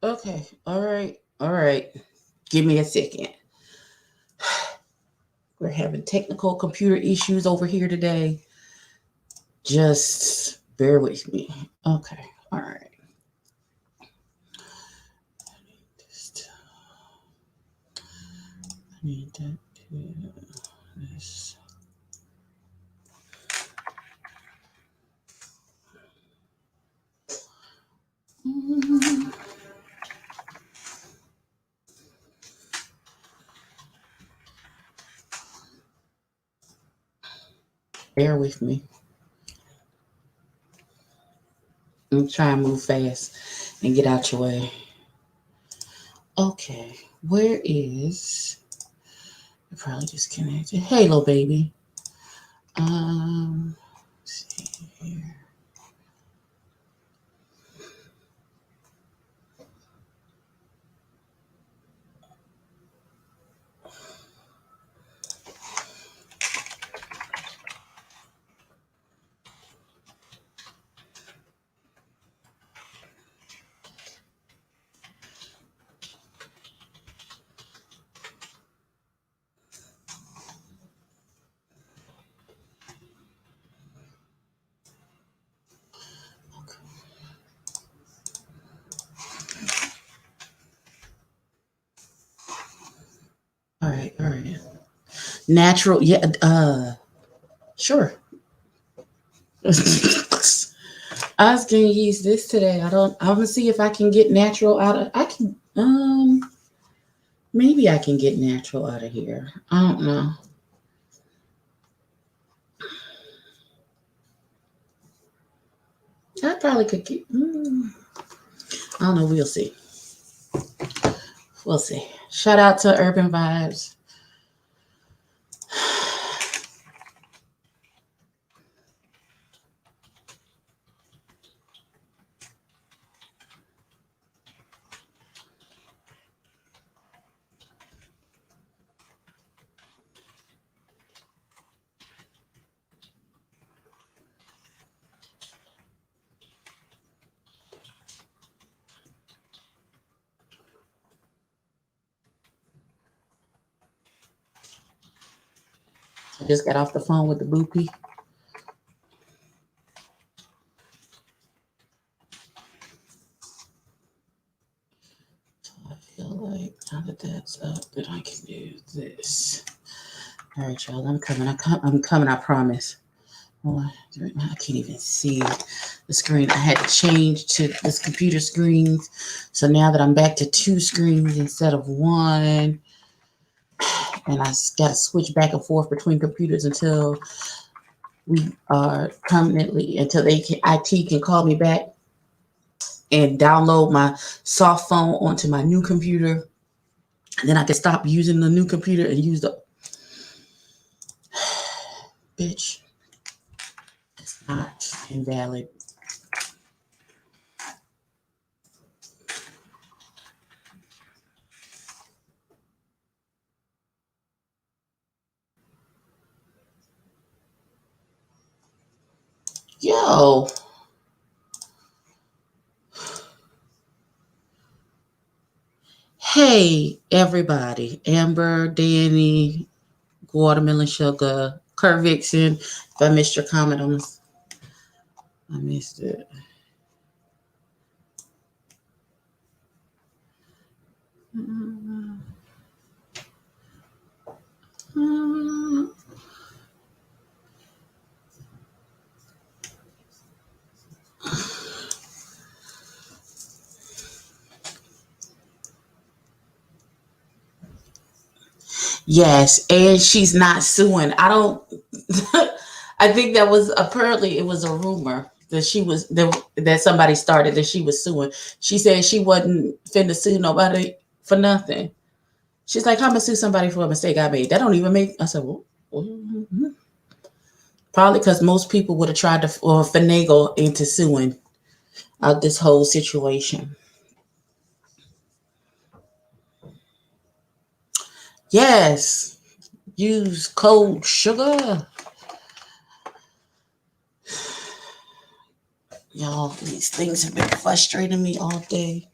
Okay. All right. All right. Give me a second. We're having technical computer issues over here today. Just bear with me. Okay. All right. Just, I need that to this. Mm, bear with me. I'm trying to move fast and get out your way. Okay. Where is. You're probably disconnected. Hey, little baby. Let's see here. All right, all right. Natural, yeah. Sure. I was gonna use this today. I don't. I'm gonna see if I can get natural out of. I can. Maybe I can get natural out of here. I don't know. I probably could get. I don't know. We'll see. We'll see. Shout out to Urban Vibes. I just got off the phone with the boopy. I feel like now that that's up, that I can do this. All right, y'all. I'm coming. I'm coming. I promise. Oh, I can't even see the screen. I had to change to this computer screens. So now that I'm back to two screens instead of one, and I got to switch back and forth between computers until we are permanently, until IT can call me back and download my soft phone onto my new computer. And then I can stop using the new computer and use the bitch. It's not invalid. Yo, hey everybody, Amber, Danny, Watermelon Sugar, Kurt Vixen. If I missed your comment on this, I missed it. Yes, and she's not suing. I don't. I think that was apparently it was a rumor that that somebody started that she was suing. She said she wasn't finna sue nobody for nothing. She's like, I'm gonna sue somebody for a mistake I made. That don't even make. I said, well, probably because most people would have tried to finagle into suing this whole situation. Yes, use code sugar. Y'all, these things have been frustrating me all day.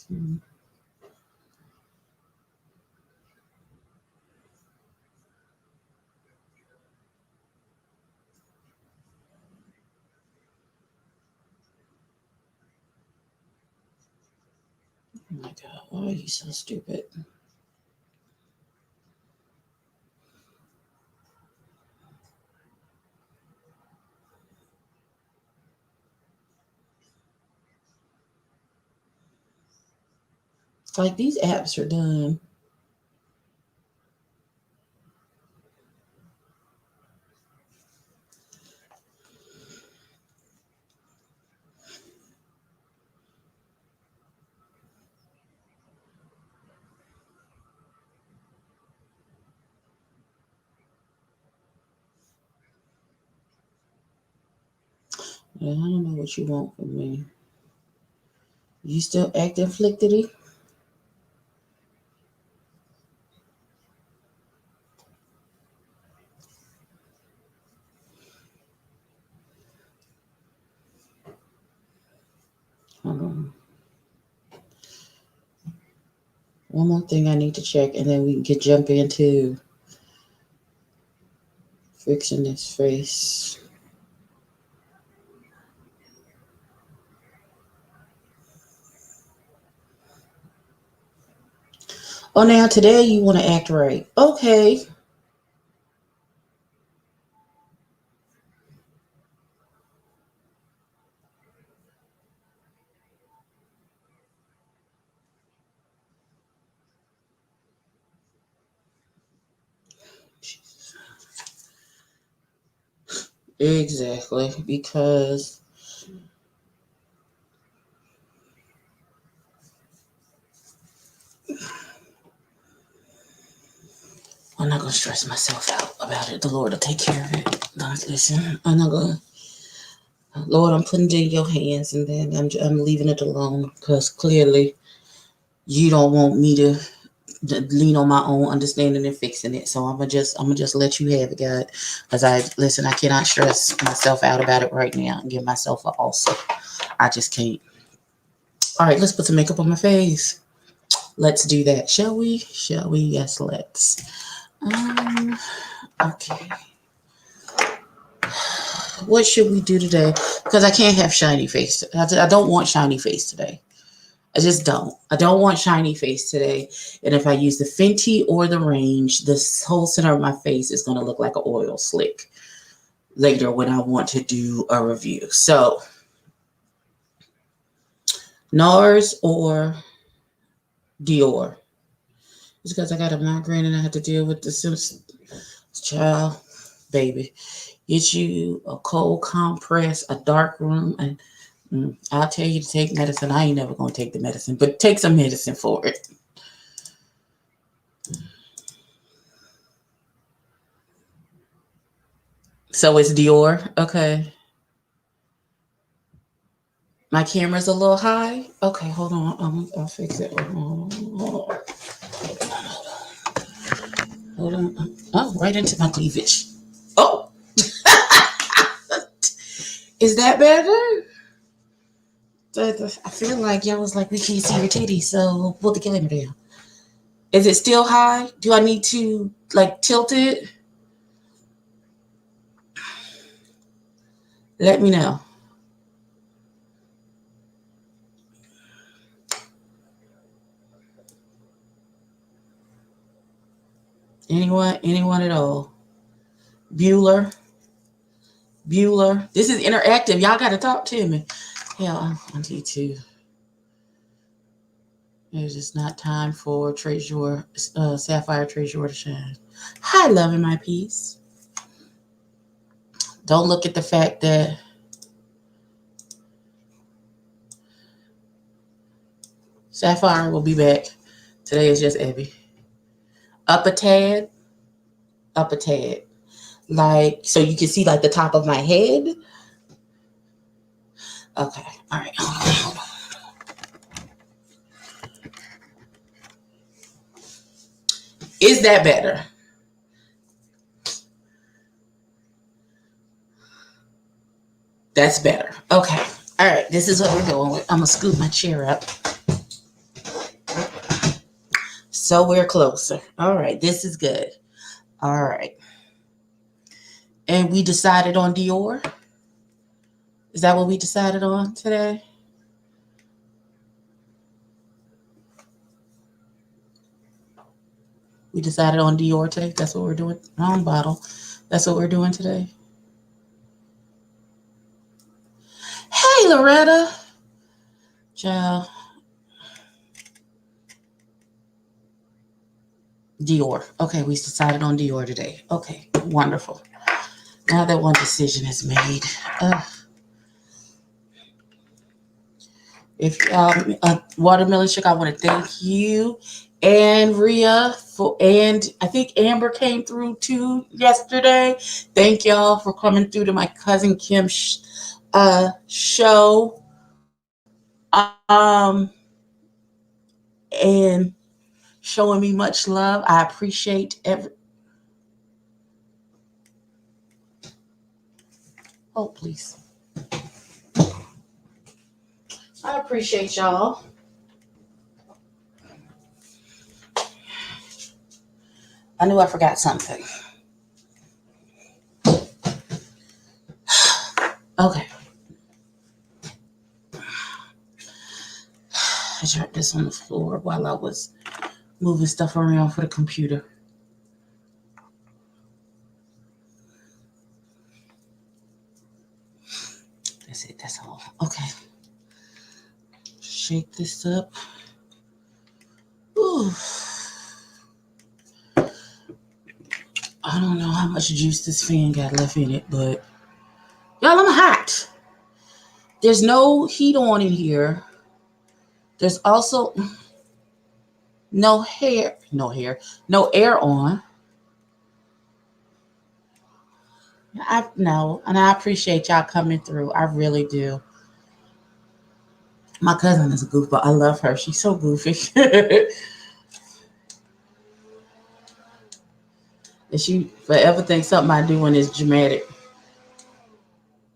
Hmm. Oh my God, why are you so stupid? Like these apps are done. Yeah, I don't know what you want from me. You still acting flickety? Hold on. One more thing I need to check, and then we can jump into fixing this face. Oh, now today you want to act right. Okay. Exactly. Because I'm not going to stress myself out about it. The Lord will take care of it. Don't listen. I'm not going to. Lord, I'm putting it in your hands, and then I'm leaving it alone because clearly you don't want me to lean on my own understanding and fixing it. So I'm gonna just let you have it, God. Because I cannot stress myself out about it right now and give myself a ulcer. I just can't. All right, let's put some makeup on my face. Let's do that, shall we? Shall we? Yes, let's. Okay. What should we do today? Because I can't have shiny face. I don't want shiny face today. I just don't. I don't want shiny face today. And if I use the Fenty or the Range, this whole center of my face is going to look like an oil slick later when I want to do a review. So, NARS or Dior. It's because I got a migraine and I have to deal with the Simpsons. Child, baby. Get you a cold compress, a dark room, and I'll tell you to take medicine. I ain't never going to take the medicine, but take some medicine for it. So it's Dior. Okay. My camera's a little high. Okay, hold on. I'll fix it. Hold on. Oh, right into my cleavage. Oh, is that better? I feel like y'all was like, we can't see your titties, so we'll put the camera down. Is it still high? Do I need to like tilt it? Let me know. Anyone? Anyone at all? Bueller? Bueller? This is interactive. Y'all got to talk to me. Hell, I need to. It's just not time for Treasure, Sapphire Treasure to shine. Hi, love in my piece. Don't look at the fact that Sapphire will be back. Today is just Abby. Up a tad, up a tad. Like, so you can see like the top of my head. Okay, all right. Hold on. Is that better? That's better. Okay. All right, this is what we're going with. I'm going to scoot my chair up. So we're closer. All right, this is good. All right. And we decided on Dior. Is that what we decided on today? We decided on Dior today. That's what we're doing. Wrong bottle. That's what we're doing today. Hey, Loretta. Ciao. Dior. Okay, we decided on Dior today. Okay, wonderful. Now that one decision is made. If Watermelon Sugar, I want to thank you and Rhea for, and I think Amber came through too yesterday. Thank y'all for coming through to my cousin Kim's show. And showing me much love. I appreciate every. Oh, please. I appreciate y'all. I knew I forgot something. Okay. I dropped this on the floor while I was moving stuff around for the computer. That's it. That's all. Okay. Shake this up. Ooh. I don't know how much juice this fan got left in it, but y'all, I'm hot. There's no heat on in here. There's also no air on. I know, and I appreciate y'all coming through. I really do. My cousin is a goofball. I love her. She's so goofy. And she forever thinks something I do when it's dramatic.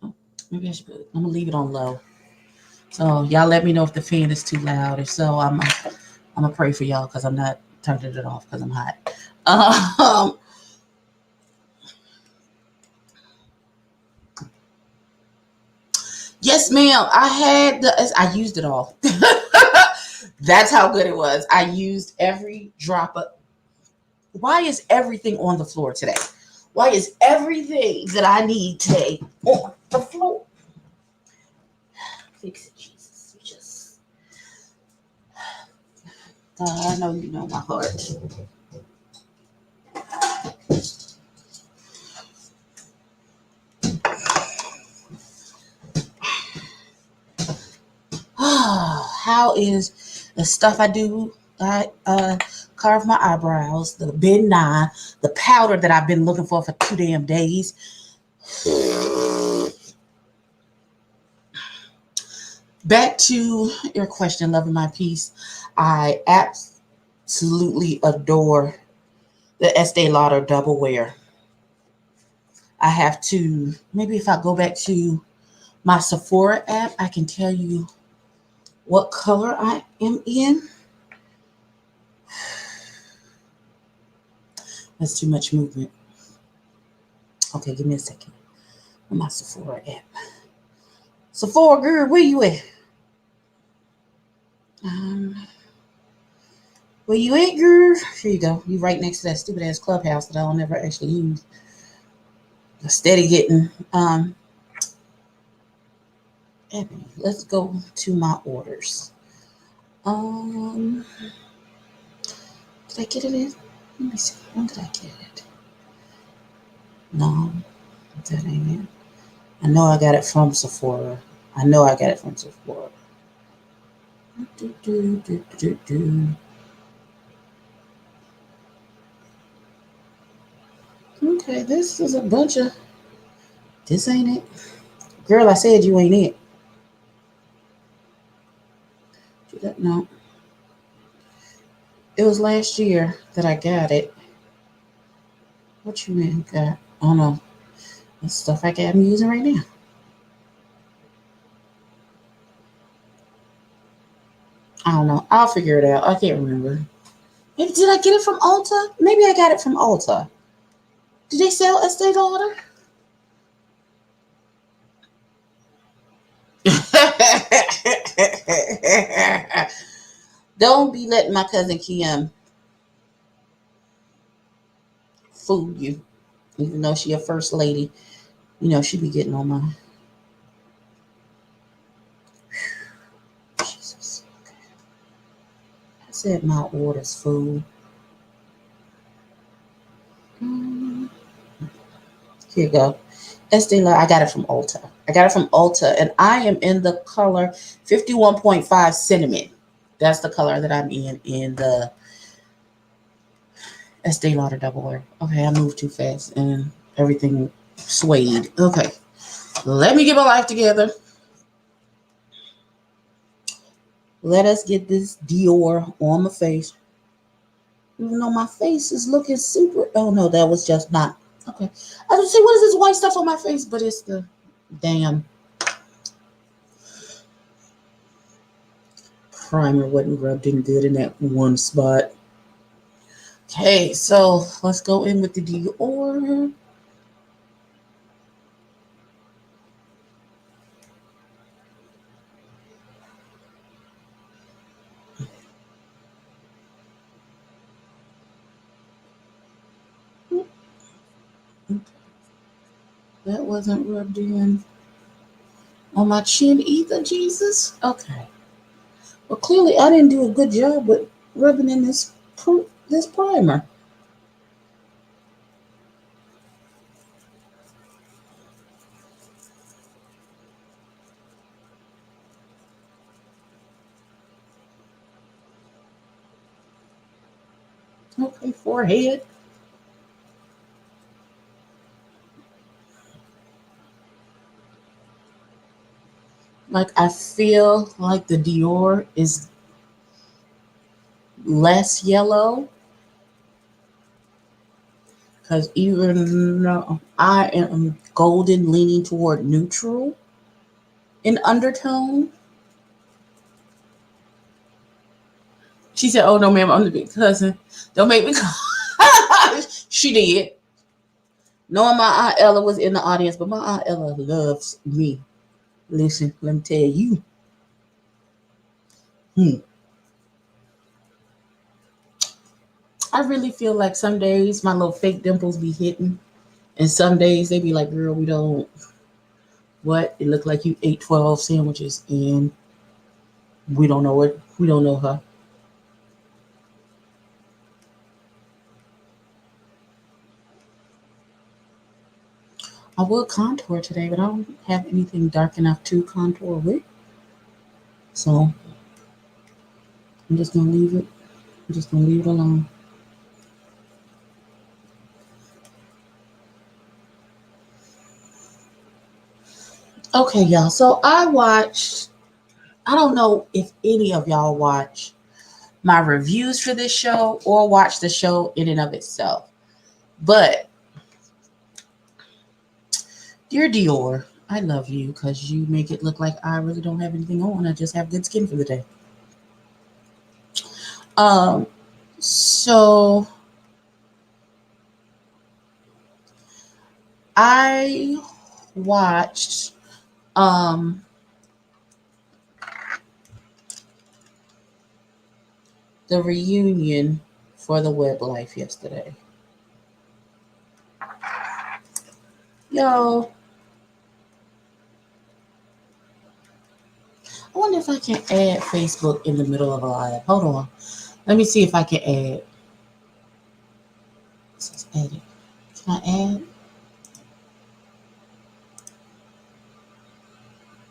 Oh, maybe I should put I'm gonna leave it on low. So y'all let me know if the fan is too loud. If so, I'm gonna pray for y'all because I'm not turning it off because I'm hot. Um, yes, ma'am. I used it all. That's how good it was. I used every drop of. Why is everything on the floor today? Why is everything that I need today on the floor? Fix it, Jesus. You just. I know you know my heart. How is the stuff I do? I carve my eyebrows, the Ben Nye, the powder that I've been looking for 2 damn days. Back to your question, loving my piece. I absolutely adore the Estee Lauder Double Wear. I have to, maybe if I go back to my Sephora app, I can tell you what color I am in. That's too much movement. Okay, give me a second. On my Sephora app. Sephora girl, where you at? Where you at, girl? Here you go. You right next to that stupid ass Clubhouse that I'll never actually use. Steady getting Ebony. Let's go to my orders. Did I get it in? Let me see. When did I get it? No, that ain't it. I know I got it from Sephora. Okay, this is a bunch of. This ain't it. Girl, I said you ain't it. No. It was last year that I got it. What you mean got? Oh no. That's stuff I'm using right now. I don't know. I'll figure it out. I can't remember. Did I get it from Ulta? Maybe I got it from Ulta. Did they sell Estee Lauder? Don't be letting my cousin Kim fool you. Even though she a first lady, she be getting on my Jesus. I said my orders, fool. Here you go. Estee Lauder. I got it from Ulta. And I am in the color 51.5 cinnamon. That's the color that I'm in the Estee Lauder Double Wear. Okay, I moved too fast and everything swayed. Okay, let me get my life together. Let us get this Dior on my face. Even though my face is looking super. Oh no, that was just not. Okay. I was say, what is this white stuff on my face? But it's the damn primer wasn't rubbed in good in that one spot. Okay, so let's go in with the Dior. That wasn't rubbed in on my chin either, Jesus. Okay. Well, clearly I didn't do a good job with rubbing in this primer. Okay, forehead. Like I feel like the Dior is less yellow because even though I am golden leaning toward neutral in undertone. She said, "Oh no, ma'am, I'm the big cousin. Don't make me." She did. Knowing my Aunt Ella was in the audience, but my Aunt Ella loves me. Listen, let me tell you. I really feel like some days my little fake dimples be hitting, and some days they be like, "Girl, we don't." What? It looked like you ate 12 sandwiches, and we don't know it. We don't know her. I will contour today, but I don't have anything dark enough to contour with. So I'm just gonna leave it. I'm just gonna leave it alone. Okay, y'all. So I watched. I don't know if any of y'all watch my reviews for this show or watch the show in and of itself. But dear Dior, I love you because you make it look like I really don't have anything on. I just have good skin for the day. Um, so I watched the reunion for the Web Life yesterday. Yo, I wonder if I can add Facebook in the middle of a live. Hold on. Let me see if I can add. This is edit. Can I add?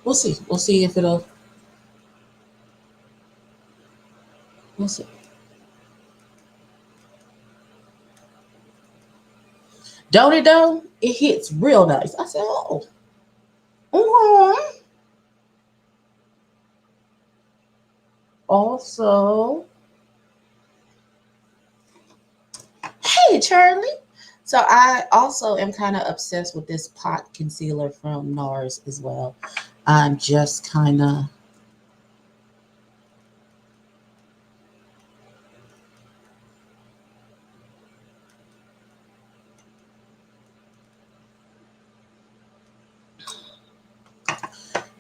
We'll see. We'll see if it'll. We'll see. Don't it though? It hits real nice. I said, oh. Also, hey Charlie. So I also am kind of obsessed with this pot concealer from NARS as well. I'm just kind of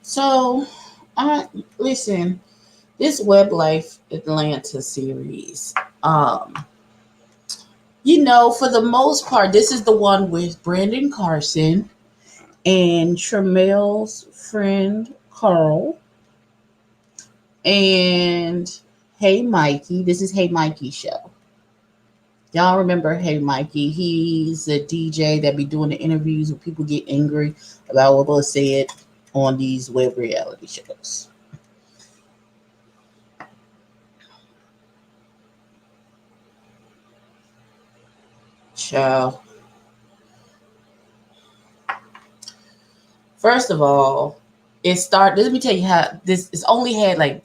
So, I listen. This Web Life Atlanta series, for the most part, this is the one with Brandon Carson and Tramel's friend Carl and Hey Mikey. This is Hey Mikey show. Y'all remember Hey Mikey? He's a DJ that be doing the interviews where people get angry about what was said on these web reality shows. Ciao. First of all, it started. Let me tell you how this. It's only had like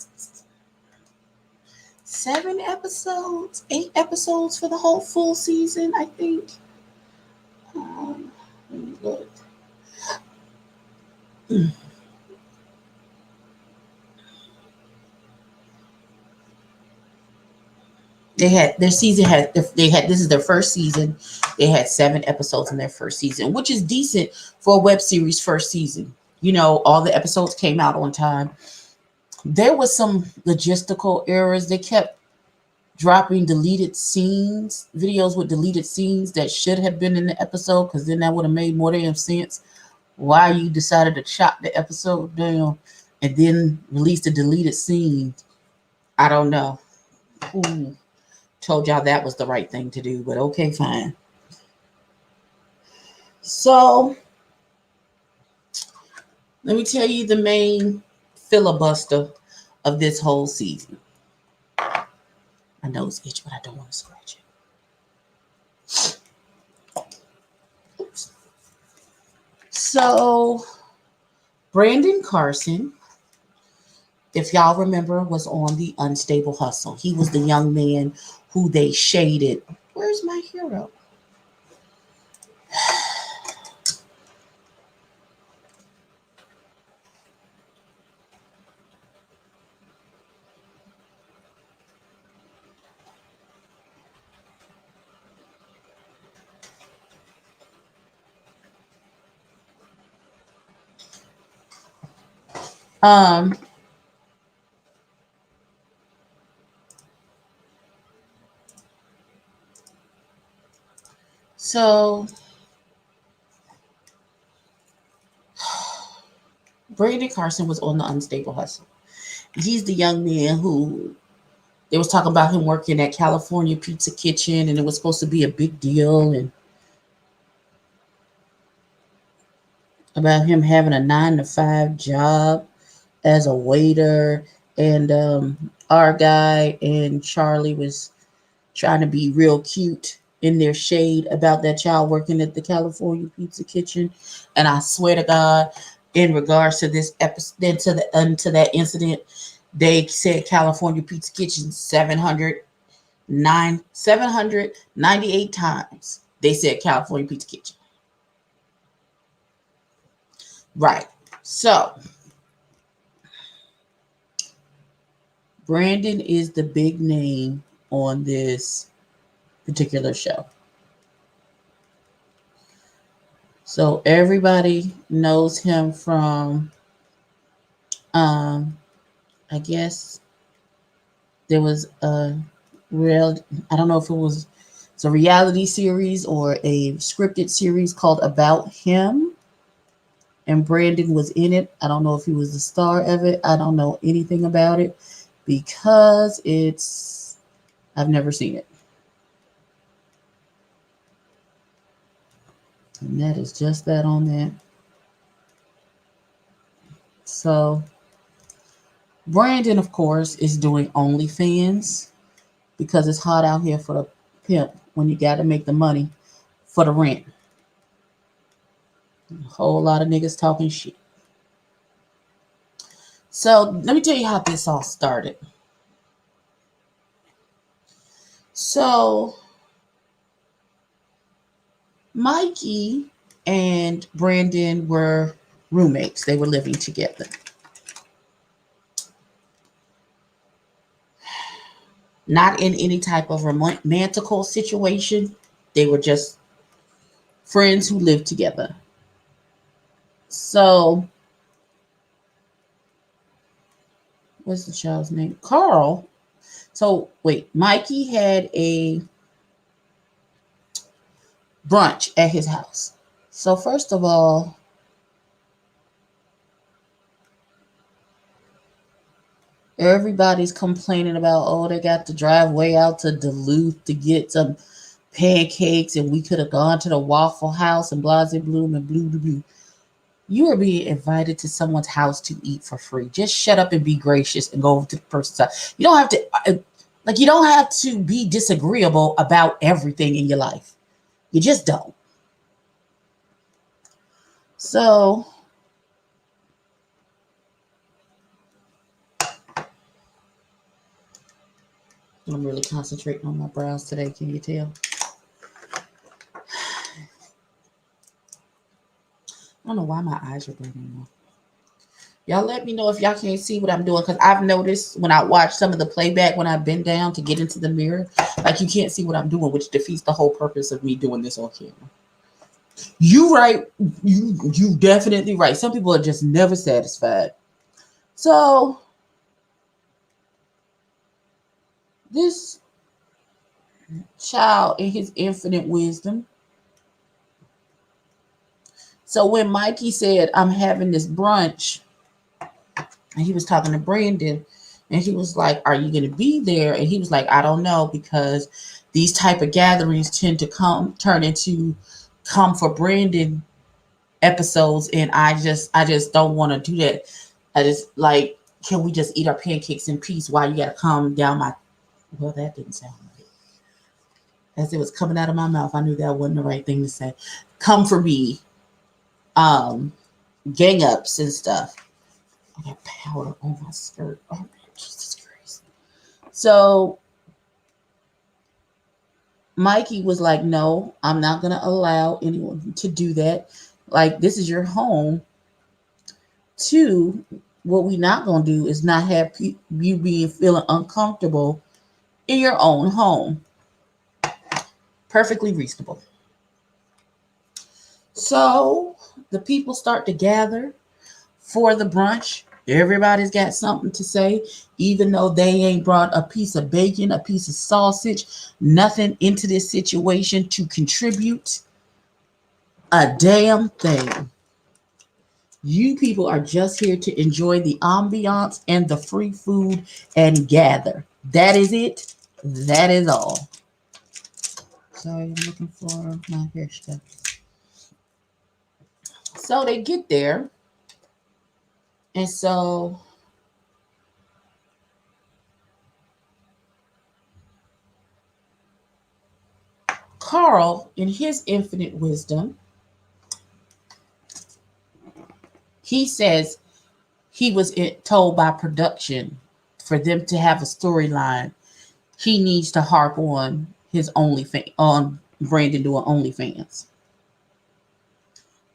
7 episodes, 8 episodes for the whole full season. I think. Let me look. They had their season had they had this is their first season. They had 7 episodes in their first season, which is decent for a web series first season. All the episodes came out on time. There was some logistical errors. They kept dropping deleted scenes, videos with deleted scenes that should have been in the episode, because then that would have made more damn sense. Why you decided to chop the episode down and then release the deleted scenes, I don't know. Who told y'all that was the right thing to do? But okay, fine. So let me tell you the main filibuster of this whole season. My nose itch, but I don't want to scratch it. Oops. So Brandon Carson, if y'all remember, was on the Unstable Hustle. He was the young man who they shaded. Where's my hero? Um, so Brandon Carson was on the Unstable Hustle. He's the young man who they was talking about him working at California Pizza Kitchen, and it was supposed to be a big deal, and about him having a 9 to 5 job as a waiter. And our guy and Charlie was trying to be real cute in their shade about that child working at the California Pizza Kitchen. And I swear to God, in regards to this episode, to that incident, they said California Pizza Kitchen 798 times. They said California Pizza Kitchen. Right. So Brandon is the big name on this particular show. So everybody knows him from, I guess there was a I don't know if it's a reality series or a scripted series called About Him. And Brandon was in it. I don't know if he was the star of it. I don't know anything about it because I've never seen it. And that is just that on that. So Brandon, of course, is doing OnlyFans because it's hot out here for the pimp when you got to make the money for the rent. A whole lot of niggas talking shit. So let me tell you how this all started. So Mikey and Brandon were roommates. They were living together. Not in any type of romantical situation. They were just friends who lived together. So what's the child's name? Carl. So wait, Mikey had a brunch at his house. So first of all, everybody's complaining about, oh, they got to drive way out to Duluth to get some pancakes, and we could have gone to the Waffle House and Blase Bloom and blue blue. You are being invited to someone's house to eat for free. Just shut up and be gracious and go over to the person's side. You don't have to, you don't have to be disagreeable about everything in your life. You just don't. So, I'm really concentrating on my brows today. Can you tell? I don't know why my eyes are burning now. Y'all let me know if y'all can't see what I'm doing, because I've noticed when I watch some of the playback when I bend down to get into the mirror, like you can't see what I'm doing, which defeats the whole purpose of me doing this on camera. You right. You definitely right. Some people are just never satisfied. So this child in his infinite wisdom. So when Mikey said, I'm having this brunch, and he was talking to Brandon, and he was like, are you going to be there? And he was like, I don't know, because these type of gatherings tend to turn into come for Brandon episodes, and I just don't want to do that. I just like, can we just eat our pancakes in peace while you got to come down my... Well, that didn't sound right. As it was coming out of my mouth, I knew that wasn't the right thing to say. Come for me. Gang ups and stuff. I got powder on my skirt. Oh, man, Jesus Christ. So Mikey was like, no, I'm not going to allow anyone to do that. Like, this is your home. Two, what we not going to do is not have you being feeling uncomfortable in your own home. Perfectly reasonable. So the people start to gather for the brunch. Everybody's got something to say, even though they ain't brought a piece of bacon, a piece of sausage, nothing into this situation to contribute a damn thing. You people are just here to enjoy the ambiance and the free food and gather. That is it. That is all. Sorry, I'm looking for my hair stuff. So they get there. And so Carl, in his infinite wisdom, he says he was told by production for them to have a storyline. He needs to harp on his on Brandon doing OnlyFans.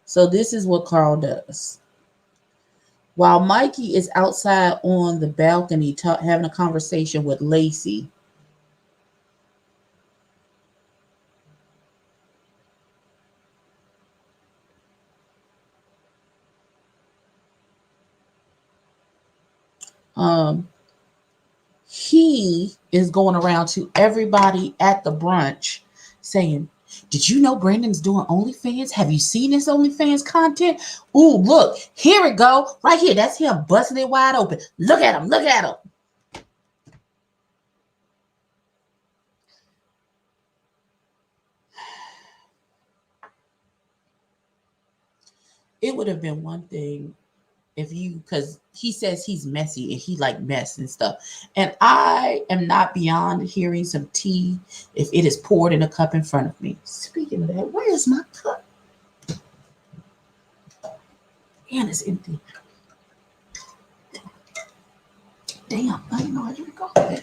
So this is what Carl does. While Mikey is outside on the balcony having a conversation with Lacey, he is going around to everybody at the brunch saying, did you know Brandon's doing OnlyFans? Have you seen his OnlyFans content? Ooh, look, here it go. Right here. That's him busting it wide open. Look at him. Look at him. It would have been one thing if you, because he says he's messy and he like mess and stuff. And I am not beyond hearing some tea if it is poured in a cup in front of me. Speaking of that, where is my cup? And it's empty. Damn, I didn't know I didn't go there.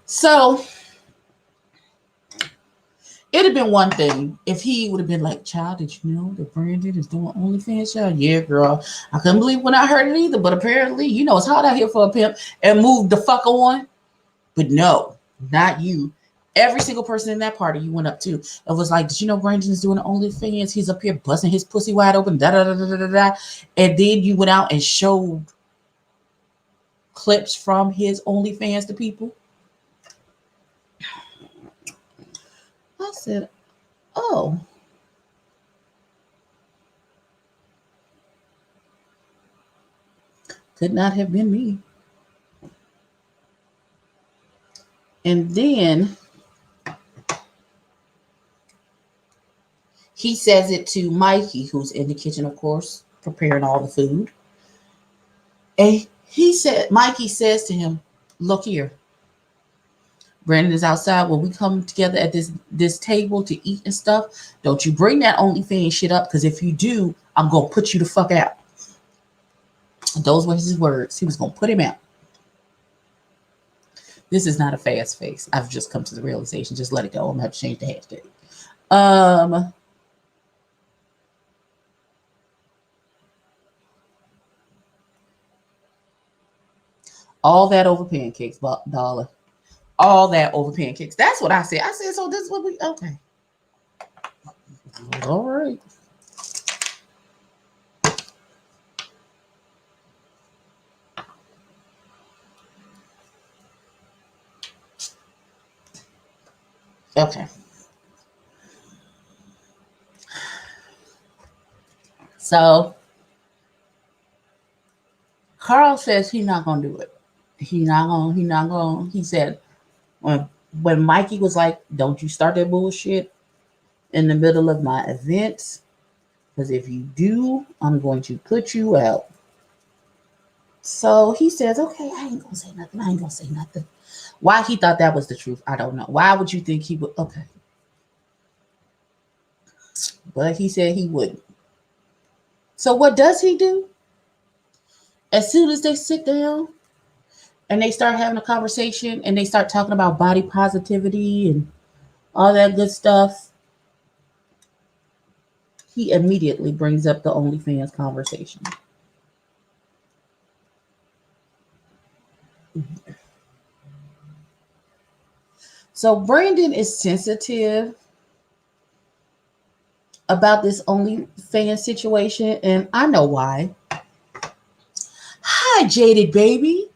So it'd have been one thing if he would have been like, child, did you know that Brandon is doing OnlyFans, child? Yeah, girl. I couldn't believe when I heard it either, but apparently, you know, it's hard out here for a pimp, and move the fuck on. But no, not you. Every single person in that party you went up to, it was like, did you know Brandon's doing OnlyFans? He's up here busting his pussy wide open, da da da da da da. And then you went out and showed clips from his OnlyFans to people. I said, oh, could not have been me. And then he says it to Mikey, who's in the kitchen, of course, preparing all the food. And Mikey says to him, look here. Brandon is outside. When we come together at this table to eat and stuff, don't you bring that OnlyFans shit up, because if you do, I'm gonna put you the fuck out. Those were his words. He was gonna put him out. This is not a fast face. I've just come to the realization. Just let it go. I'm gonna have to change the hashtag. All that over pancakes, dollar. All that over pancakes. That's what I said. I said, so this is what we, okay. All right. Okay. So Carl says he's not gonna do it. He said when Mikey was like, don't you start that bullshit in the middle of my events, because if you do, I'm going to put you out. So he says, okay, I ain't gonna say nothing. Why he thought that was the truth, I don't know. Why would you think he would? Okay. But he said he wouldn't. So what does he do? As soon as they sit down and they start having a conversation and they start talking about body positivity and all that good stuff, he immediately brings up the OnlyFans conversation. So Brandon is sensitive about this OnlyFans situation, and I know why. Hi, jaded baby.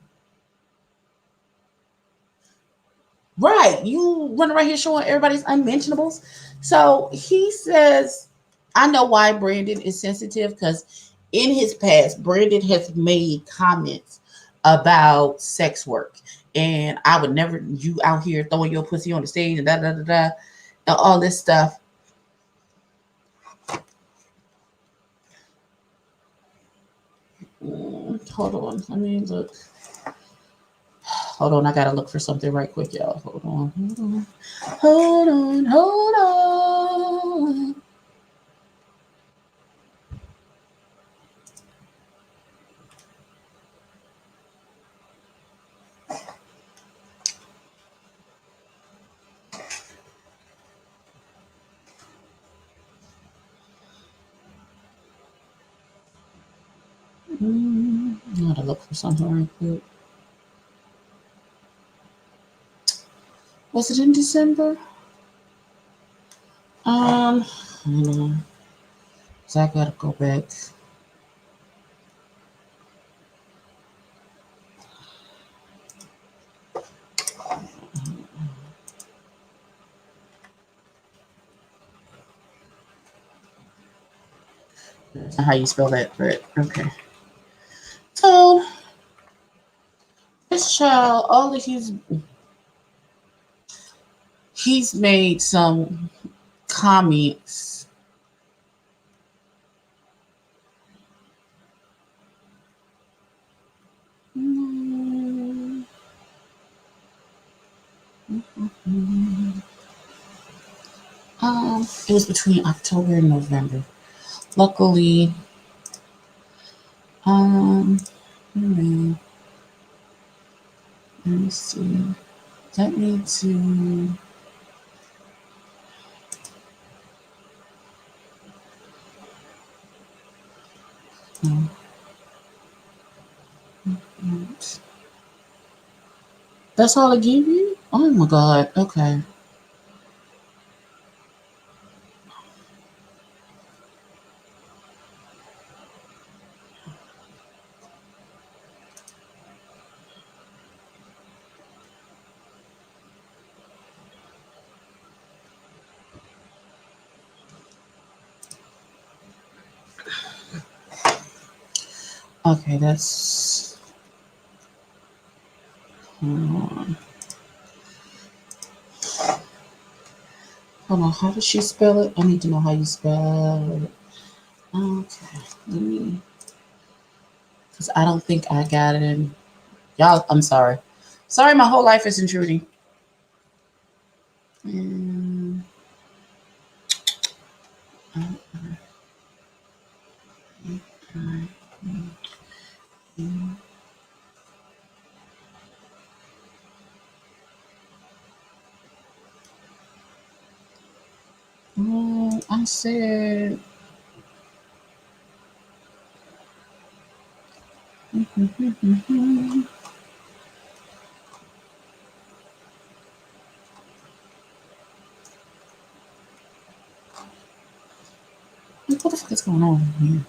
Right, you run around here showing everybody's unmentionables. So he says, I know why Brandon is sensitive, because in his past, Brandon has made comments about sex work. And I would never, you out here throwing your pussy on the stage and da da da da, and all this stuff. Hold on, let me look. Hold on, I gotta look for something right quick, y'all. Hold on. I gotta look for something right quick. Was it in December? Hold on. So I gotta go back. That's not how you spell that, but okay. So this child, all that he's made some comments. It was between October and November. Luckily, let me see. Let me do. That's all I gave you? Oh my god. Okay. Okay, that's. Hold on. Hold on. How does she spell it? I need to know how you spell it. Okay. Let me. Because I don't think I got it in. Y'all, I'm sorry. Sorry, my whole life is intruding. Mm, I said. What the fuck is going on here?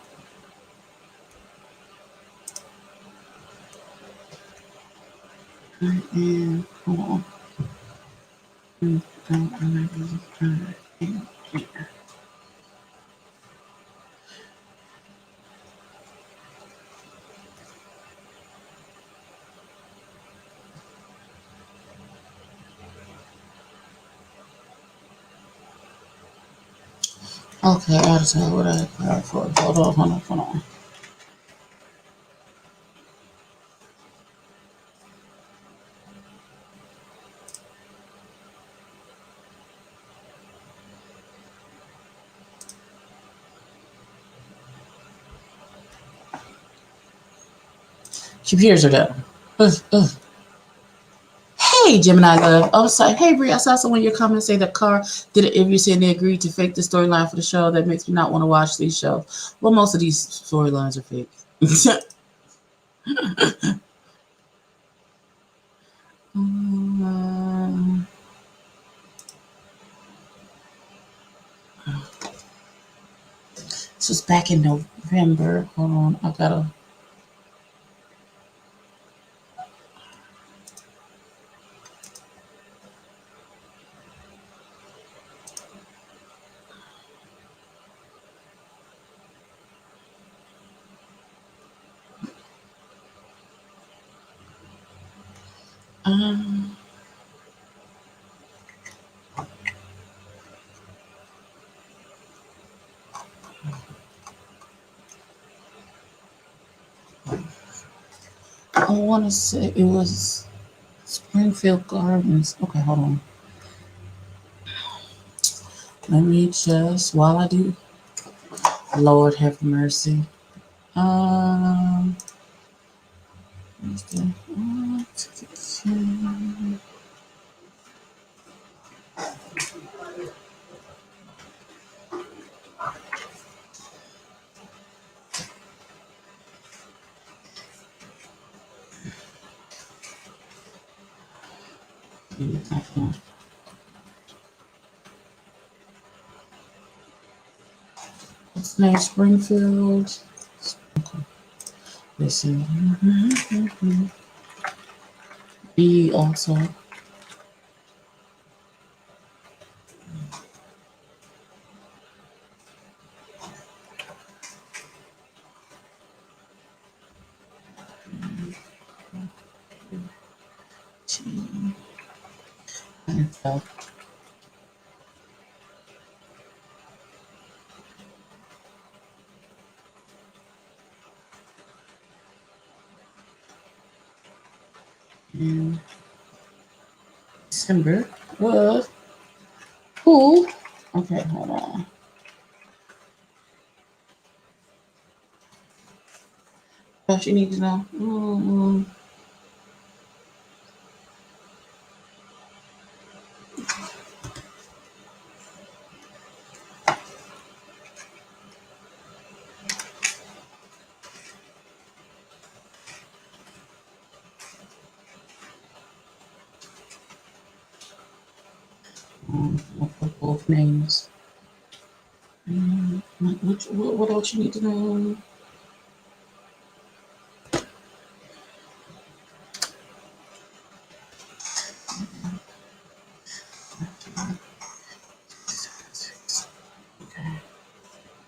And hold on. Okay, I just know what I applied for. Hold on. Computers are down. Ugh, ugh. Hey, Gemini love. I was like, hey, Brie, I saw someone in your comments say that Carr did an interview saying they agreed to fake the storyline for the show. That makes me not want to watch these shows. Well, most of these storylines are fake. um, this was back in November. Hold on, I gotta. Um, I want to say it was Springfield Gardens. Okay, hold on. Let me just, while I do, Lord have mercy. Um, what's name? Springfield. Okay. Listen. B also. Info. And December was who? Okay, hold on. What you need to know? I'll put both names. What else you need to know?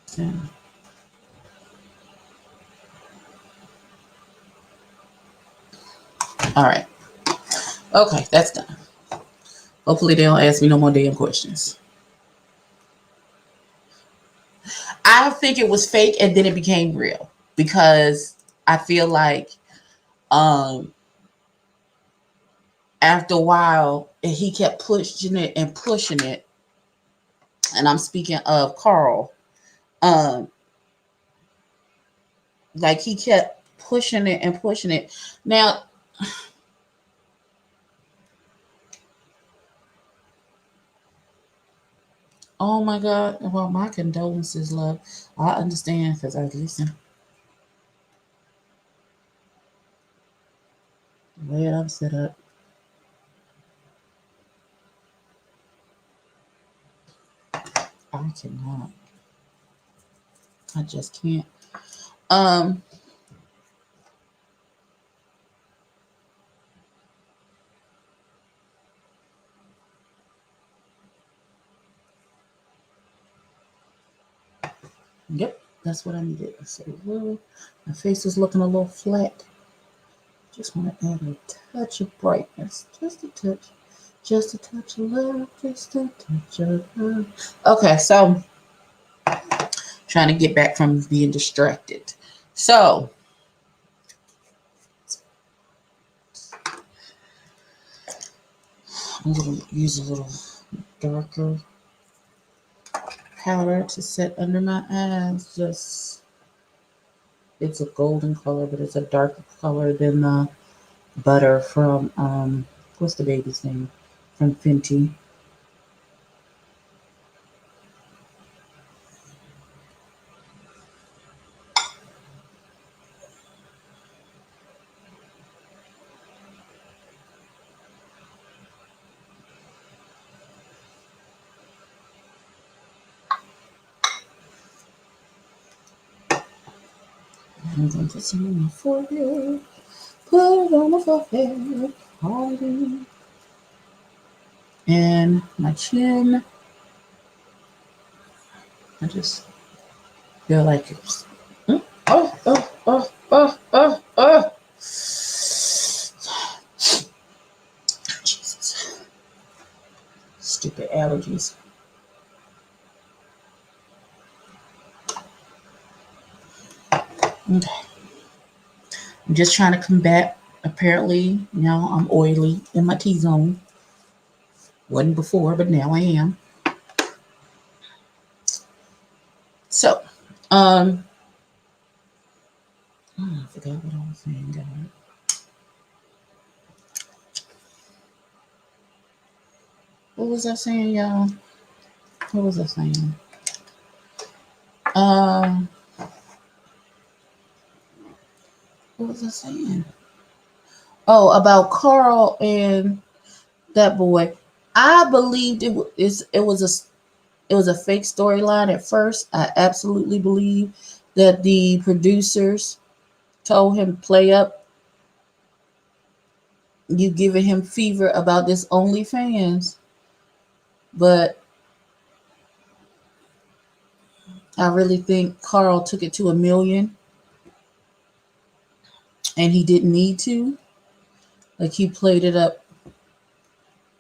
Okay. All right. Okay, that's done. Hopefully they don't ask me no more damn questions. I think it was fake and then it became real because I feel like um after a while he kept pushing it and pushing it, and I'm speaking of Carl. Um like he kept pushing it and pushing it. Now, oh my God. Well, my condolences, love. I understand because I listen. The way I'm set up, I cannot. I just can't. Um, yep, that's what I needed. So, well, my face is looking a little flat. Just want to add a touch of brightness, just a touch, just a touch of love, just a touch of love. Okay, so trying to get back from being distracted. So I'm gonna use a little darker powder to set under my eyes. Just it's a golden color, but it's a darker color than the butter from what's the baby's name? From Fenty. I'm going to put some on my forehead. Put it on my forehead. Hardy. And my chin. I just feel like it's oh. Jesus. Stupid allergies. Okay. I'm just trying to combat. Apparently, now I'm oily in my T zone. Wasn't before, but now I am. So, um, oh, I forgot what I was saying, God. What was I saying, y'all? What was I saying? Um, what was I saying? Oh, about Carl and that boy. I believed it was a fake storyline at first. I absolutely believe that the producers told him play up. You giving him fever about this OnlyFans, but I really think Carl took it to 1 million, and he didn't need to. Like he played it up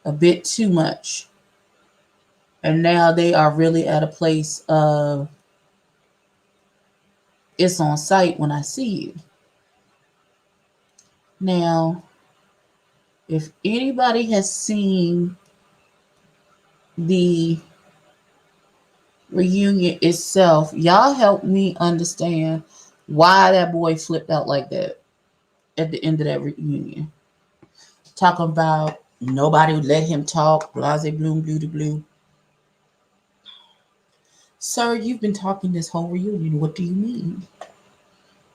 a bit too much, and now they are really at a place of it's on site when I see you. Now, if anybody has seen the reunion itself, y'all help me understand why that boy flipped out like that at the end of that reunion. Talking about nobody would let him talk, blase bloom, blue to blue. Sir, you've been talking this whole reunion. What do you mean?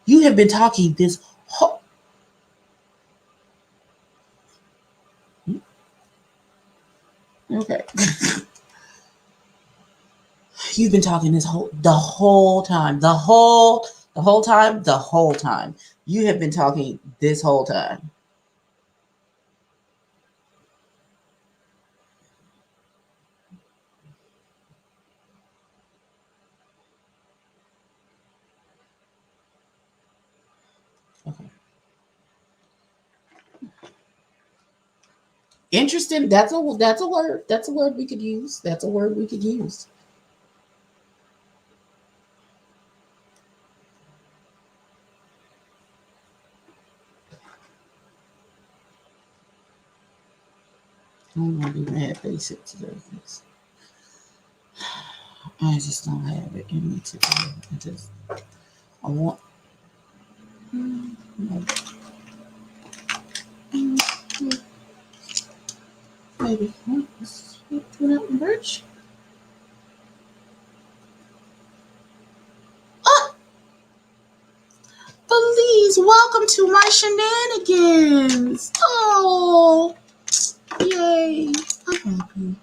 You have been talking this whole. Okay. You've been talking this whole time. The whole time. You have been talking this whole time. Okay. Interesting. That's a word. That's a word we could use. That's a word we could use. I don't want to even have basic today. I just don't have it in me today. I want. No, maybe. Let's put out the birch. Oh, Belize, welcome to my shenanigans. Oh, yay. I'm happy.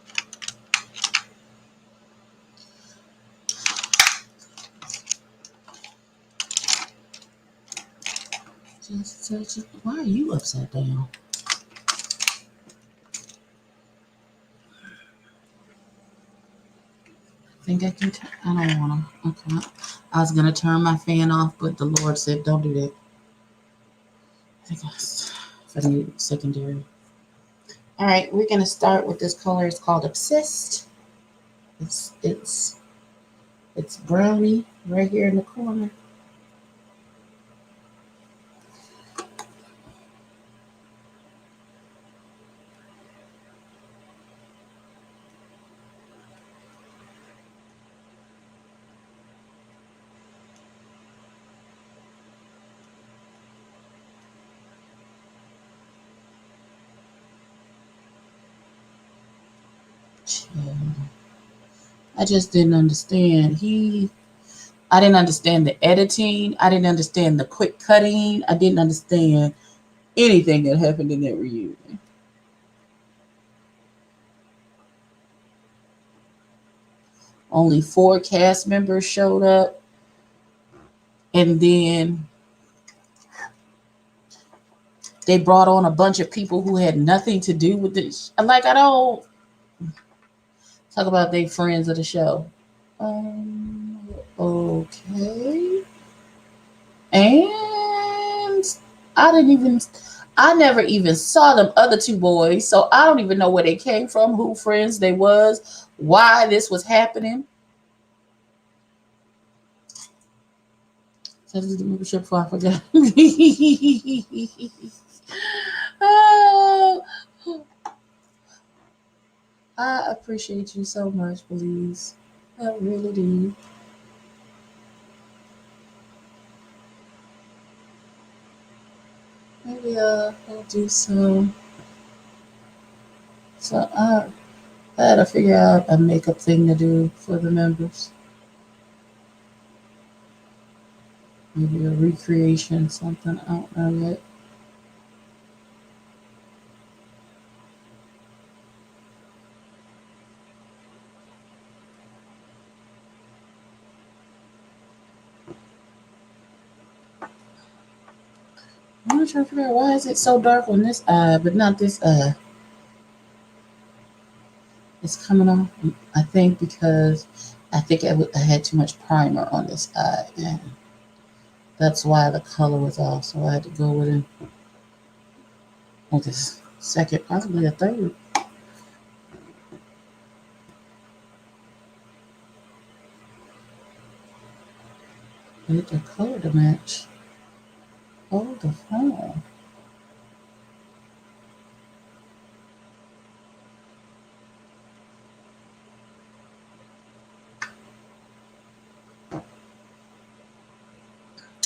Why are you upside down? I think I can. I don't want to. Okay. I was gonna turn my fan off, but the Lord said, "Don't do that." I think I need secondary. All right, we're gonna start with this color. It's called Obsessed. It's brownie right here in the corner. I just didn't understand. I didn't understand the editing. I didn't understand the quick cutting. I didn't understand anything that happened in that reunion. Only 4 cast members showed up, and then they brought on a bunch of people who had nothing to do with this. Like, I don't talk about they friends of the show. Okay. And I didn't even I never even saw them other 2 boys, so I don't even know where they came from, who friends they was, why this was happening. So this is the membership before I forgot. Oh, I appreciate you so much, Belize. I really do. Maybe I'll do some. So I had to figure out a makeup thing to do for the members. Maybe a recreation, something. I don't know yet. I'm trying to figure out why is it so dark on this eye, but not this eye. It's coming off. I think because I had too much primer on this eye, and that's why the color was off. So I had to go with this second, possibly a third. Get the color to match. Oh, the phone.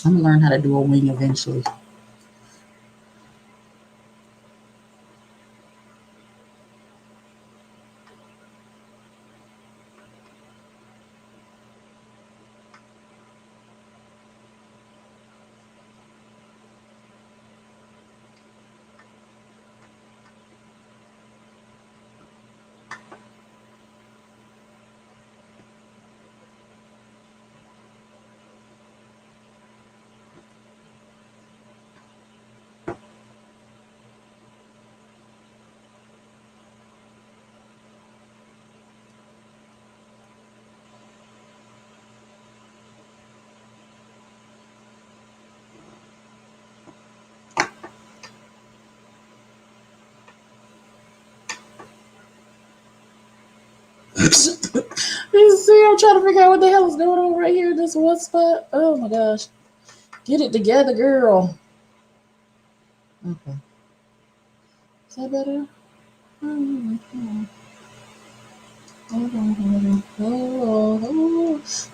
I'm gonna learn how to do a wing eventually. You see, I'm trying to figure out what the hell is going on right here in this one spot. Oh my gosh. Get it together, girl. Okay. Is that better? You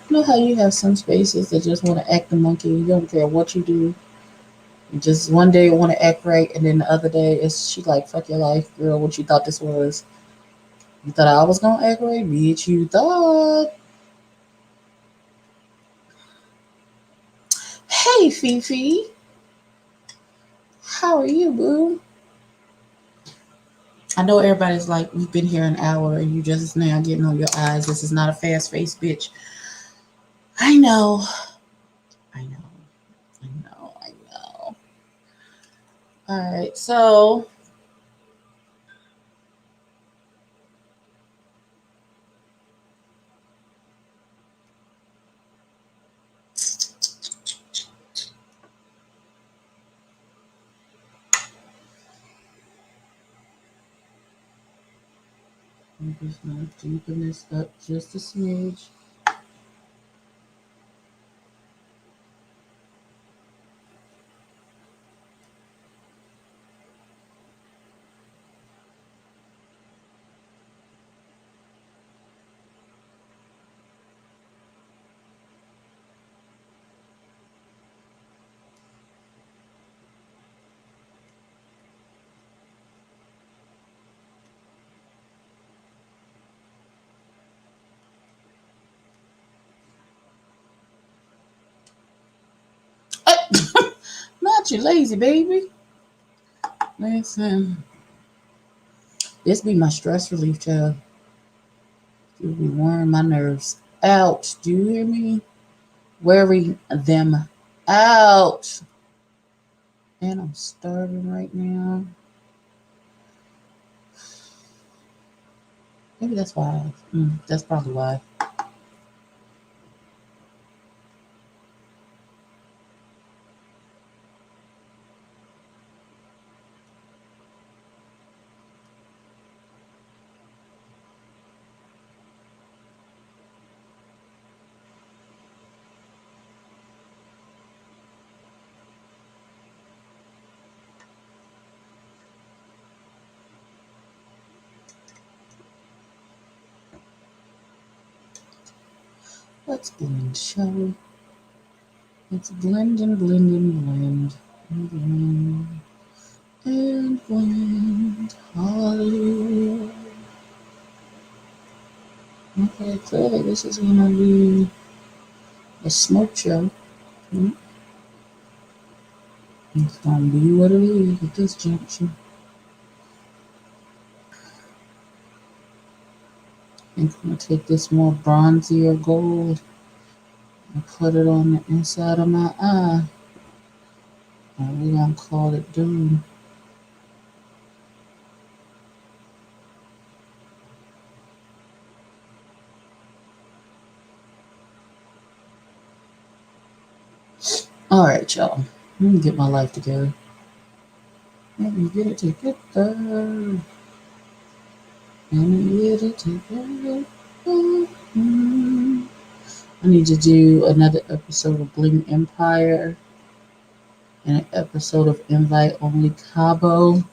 know how you have some spaces that just want to act the monkey? You don't care what you do. You just one day want to act right, and then the other day it's she like, fuck your life, girl. What you thought this was? You thought I was gonna act right, bitch? You thought? Hey, Fifi, how are you, boo? I know everybody's like, we've been here an hour, and you just now getting on your eyes. This is not a fast face, bitch. I know, I know, I know, I know. All right, so I'm just gonna deepen this up just a smidge. Not you lazy baby. Listen, this be my stress relief, child. You'll be wearing my nerves out. Do you hear me? Wearing them out. And I'm starving right now. Maybe that's why. That's probably why. Let's blend, shall we? Let's blend and blend and blend. And blend and blend. Hallelujah. Okay, clearly this is going to be a smoke show. It's going to be what it is at this juncture. I'm going to take this more bronzier gold and put it on the inside of my eye. And we're going to call it doom. All right, y'all. Let me get my life together. Let me get it together. Let me get it together. I need to do another episode of Bling Empire and an episode of Invite Only Cabo.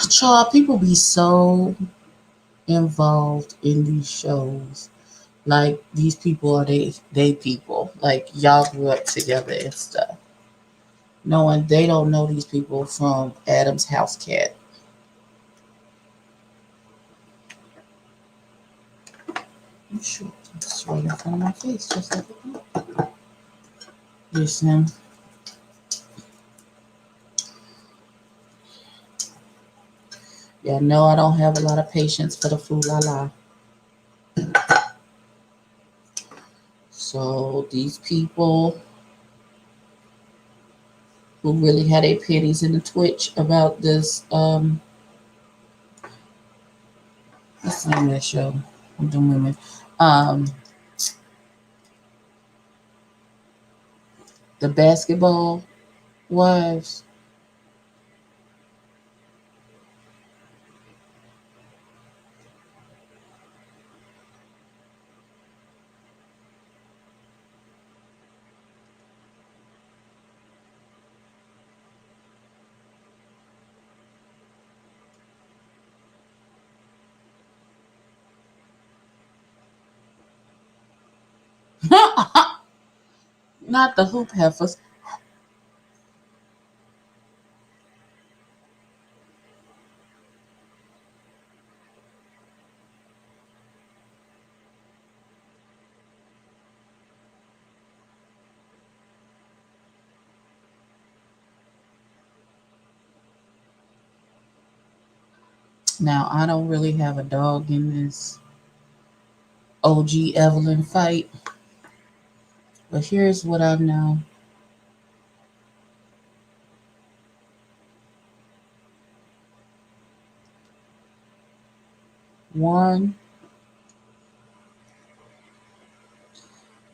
Child, people be so involved in these shows. Like these people are they people. Like y'all grew up together and stuff. Knowing they don't know these people from Adam's house cat. I'm sure it's right in front of my face, just like that. Listen. Y'all know I don't have a lot of patience for the fool la la. So these people who really had their pennies in the twitch about this, what's the name of that show? I'm doing women. Um, the basketball wives. Not the hoop heifers. Now, I don't really have a dog in this OG Evelyn fight, but here's what I know. One,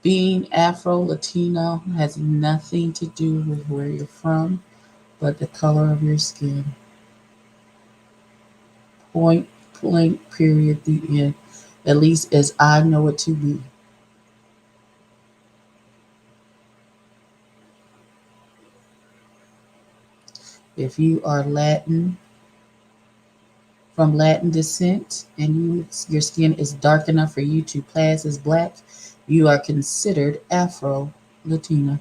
being Afro Latino has nothing to do with where you're from, but the color of your skin. Point blank, period, the end. At least as I know it to be. If you are Latin, from Latin descent, and your skin is dark enough for you to pass as black, you are considered Afro Latina.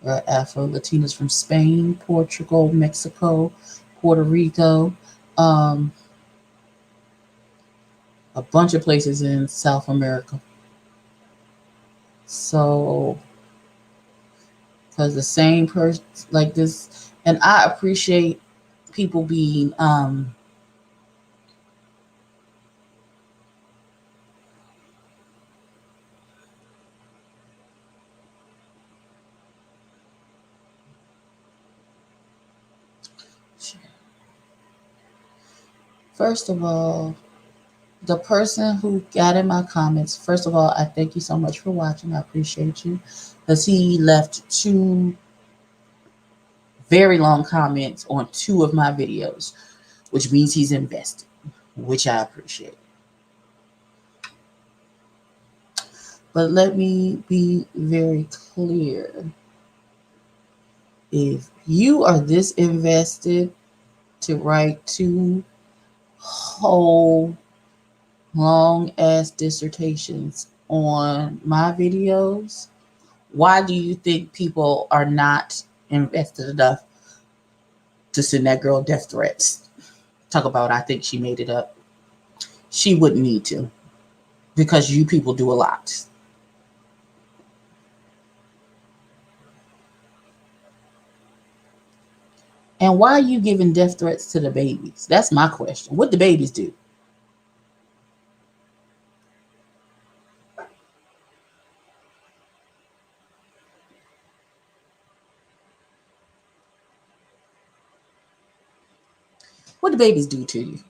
Or Afro Latinas from Spain, Portugal, Mexico, Puerto Rico, um, a bunch of places in South America. So, because the same person like this, and I appreciate people being first of all, the person who got in my comments, first of all, I thank you so much for watching. I appreciate you. Because he left two very long comments on two of my videos, which means he's invested, which I appreciate. But let me be very clear. If you are this invested to write two whole long ass dissertations on my videos, why do you think people are not invested enough to send that girl death threats? Talk about, I think she made it up. She wouldn't need to, because you people do a lot. And why are you giving death threats to the babies? That's my question. What the babies do? What the babies do to you?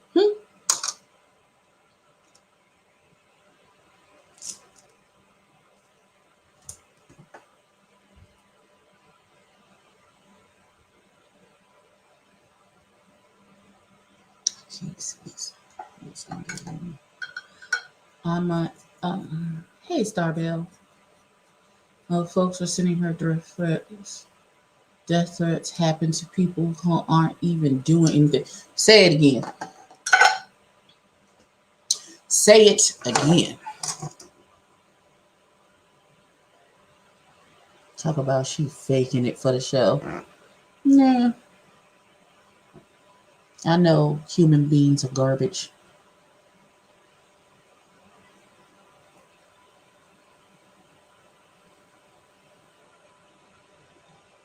I'm not. Hey, Starbell. Folks are sending her death threats. Death threats happen to people who aren't even doing anything. Say it again. Say it again. Talk about she faking it for the show. Nah. I know human beings are garbage.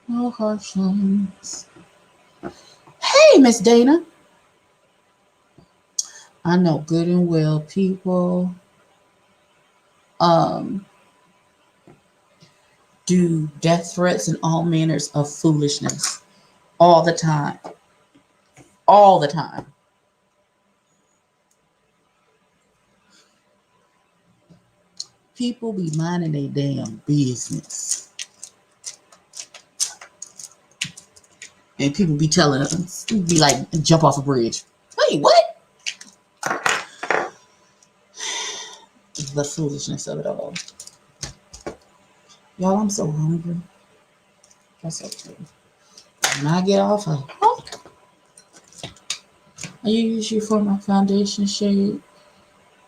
No harsh feelings. Hey, Miss Dana. I know good and well people um do death threats and all manners of foolishness all the time. All the time. People be minding their damn business. And people be telling us, be like, jump off a bridge. Wait, what? The foolishness of it all. Y'all, I'm so hungry. That's okay. When I get off, I use you for my foundation shade.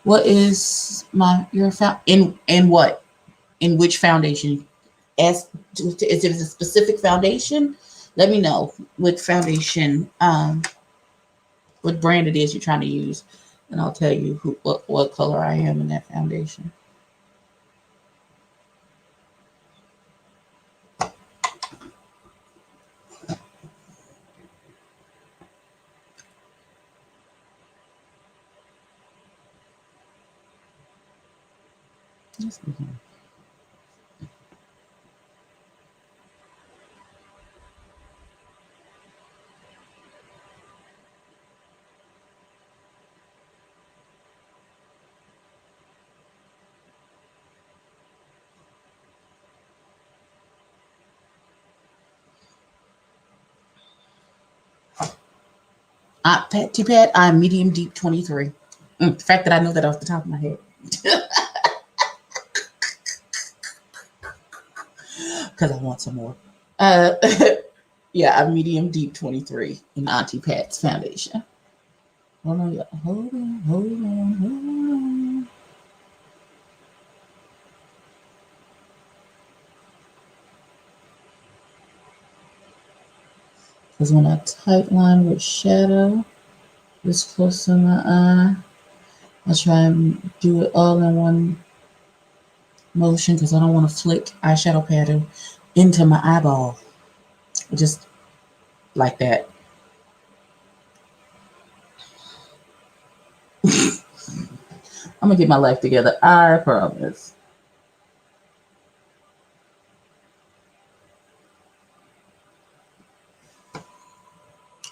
What is your in what? In which foundation? ask if it's a specific foundation, let me know what foundation, what brand it is you're trying to use, and I'll tell you what color I am in that foundation. Let's begin. Pat, I'm medium deep 23. The fact that I know that off the top of my head. Because I want some more. Uh, yeah, I'm medium deep 23 in Auntie Pat's foundation. Hold on, hold on, hold on, hold on. Because when I tight line with shadow, this close to my eye, I try and do it all in one motion because I don't want to flick eyeshadow pattern into my eyeball. Just like that. I'm going to get my life together. I promise.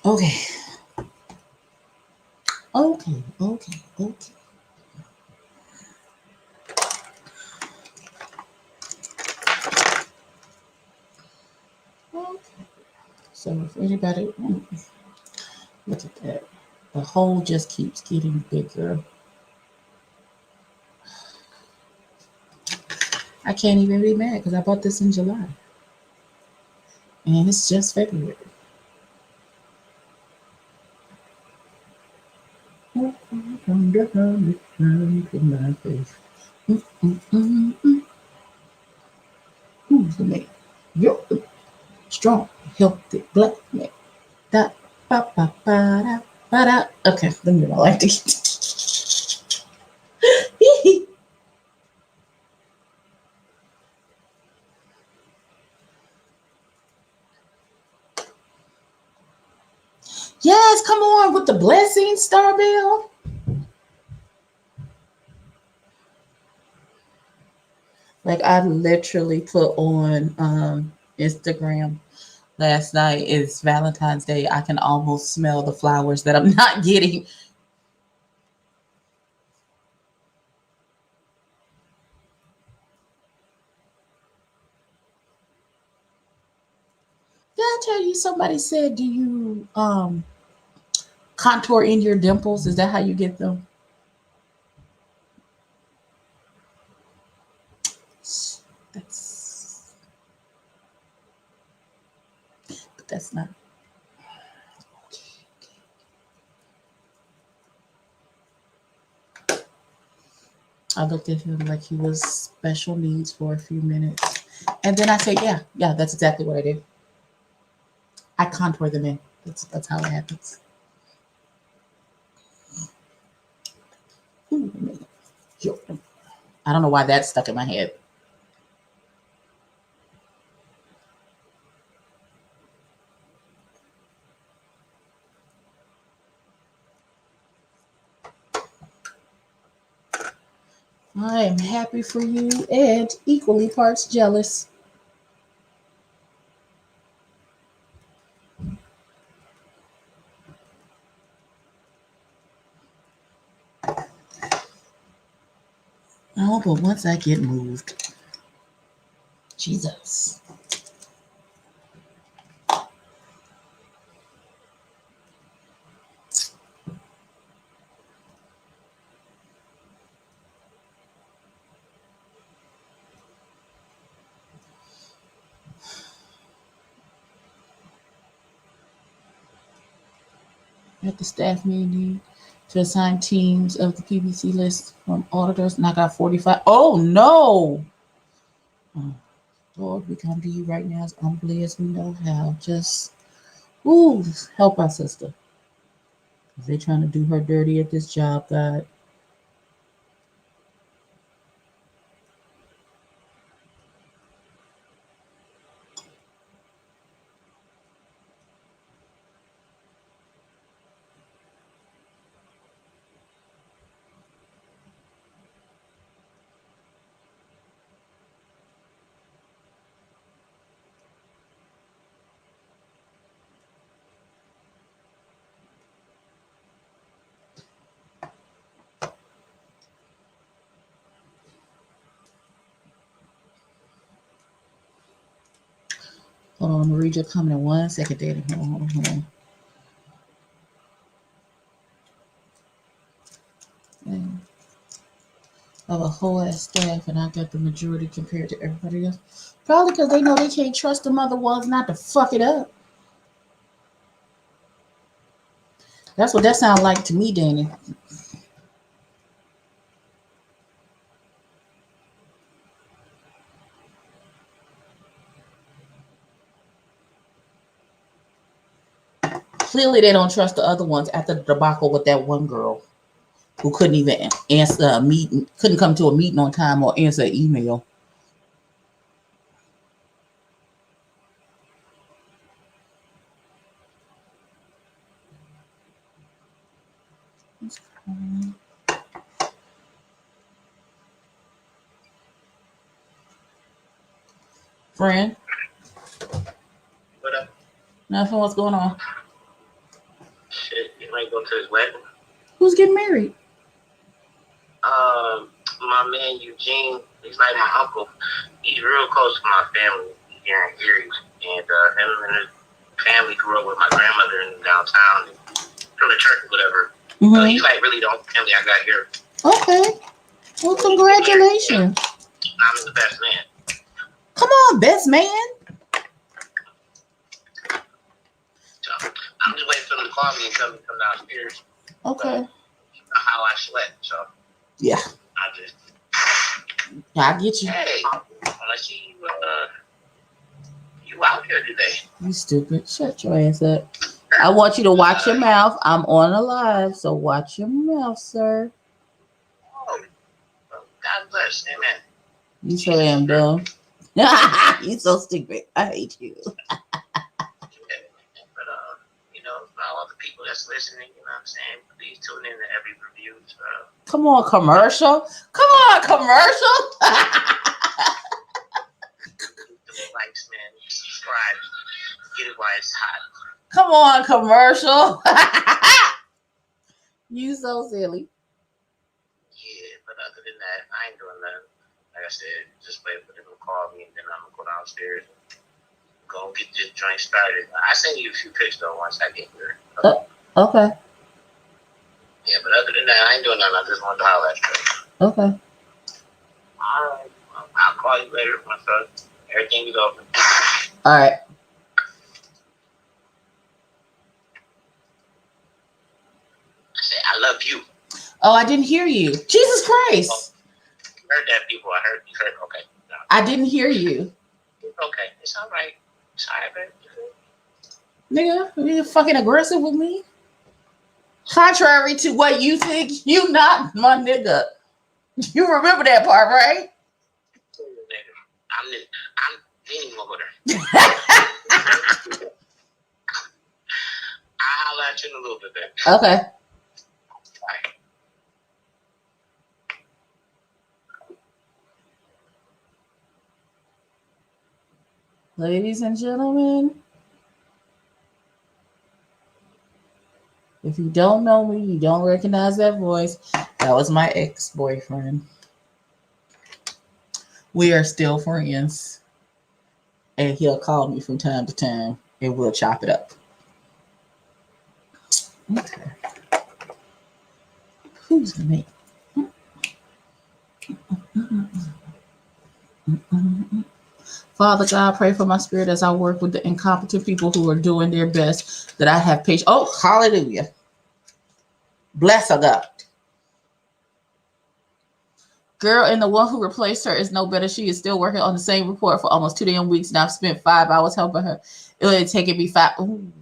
Okay. Okay. Okay. Okay. Okay. So if anybody, look at that. The hole just keeps getting bigger. I can't even be mad because I bought this in July. And it's just February. From the to my face. Who's the man? You're the strong, healthy black man. Da, ba, ba, ba, da, ba, da. Okay, let me get my life together. Yes, come on with the blessing, Starbell. Like I literally put on Instagram last night. It's Valentine's Day. I can almost smell the flowers that I'm not getting. Did I tell you somebody said, do you contour in your dimples? Is that how you get them? That's but that's not. I looked at him like he was special needs for a few minutes. And then I said, yeah, that's exactly what I did. I contour them in. That's how it happens. I don't know why that's stuck in my head. I am happy for you and equally parts jealous. Oh, but once I get moved, Jesus. At the staff meeting to assign teams of the PBC list from auditors, and I got 45. Oh no! Lord, we come to you right now as humbly as we know how. Just, ooh, help our sister. They're trying to do her dirty at this job, God. Hold on, I'm gonna read your comment in 1 second, Daddy. Hold on. Man, I have a whole ass staff, and I got the majority compared to everybody else. Probably because they know they can't trust the other ones not to fuck it up. That's what that sounds like to me, Danny. Clearly, they don't trust the other ones after the debacle with that one girl who couldn't even answer a meeting, couldn't come to a meeting on time or answer an email. Friend, What up? nothing. What's going on? Shit, you might go to his wedding. Who's getting married? My man Eugene, he's like my uncle. He's real close to my family here in Erie. And him and his family grew up with my grandmother in downtown from the church or whatever. Mm-hmm. So he's like really the only family I got here. Okay. Well, congratulations. I'm the best man. Come on, best man. So I'm just waiting for him to call me and tell me to come downstairs. Okay. You know how I slept, so yeah. I get you. Hey, I see you out here today. You stupid. Shut your ass up. I want you to watch your mouth. I'm on a live, so watch your mouth, sir. Oh, God bless. Amen. You so damn dumb. You so stupid. I hate you. But you know, for all the people that's listening, you know what I'm saying? Please tune in to every review. Come on, commercial. Come on, commercial. Likes, man. Subscribe. Get it while it's hot. Come on, commercial. You so silly. Yeah, but other than that, I ain't doing nothing. Like I said, just wait for them to call me, and then I'm gonna go downstairs and go get this joint started. I send you a few pics though once I get here. Okay. Yeah, but other than that, I ain't doing nothing. I just wanted to holler at you. Okay. All right. I'll call you later once everything is open. All right. I said, I love you. Oh, I didn't hear you. Jesus Christ. Oh, you heard that, people. I heard. You heard. Okay. No. I didn't hear you. Okay. It's all right. It's all right, Nigga, you fucking aggressive with me? Contrary to what you think, you not my nigga. You remember that part, right? I'm leaning over there. I'll holler at you in a little bit, baby. Okay. Bye. Ladies and gentlemen, if you don't know me, you don't recognize that voice, that was my ex-boyfriend. We are still friends. And he'll call me from time to time and we'll chop it up. Okay. Who's me? Father God, pray for my spirit as I work with the incompetent people who are doing their best, that I have patience. Oh, hallelujah. Bless her, God. Girl, and the one who replaced her is no better. She is still working on the same report for almost 2 damn weeks, and I've spent 5 hours helping her. It would take me 5. Ooh.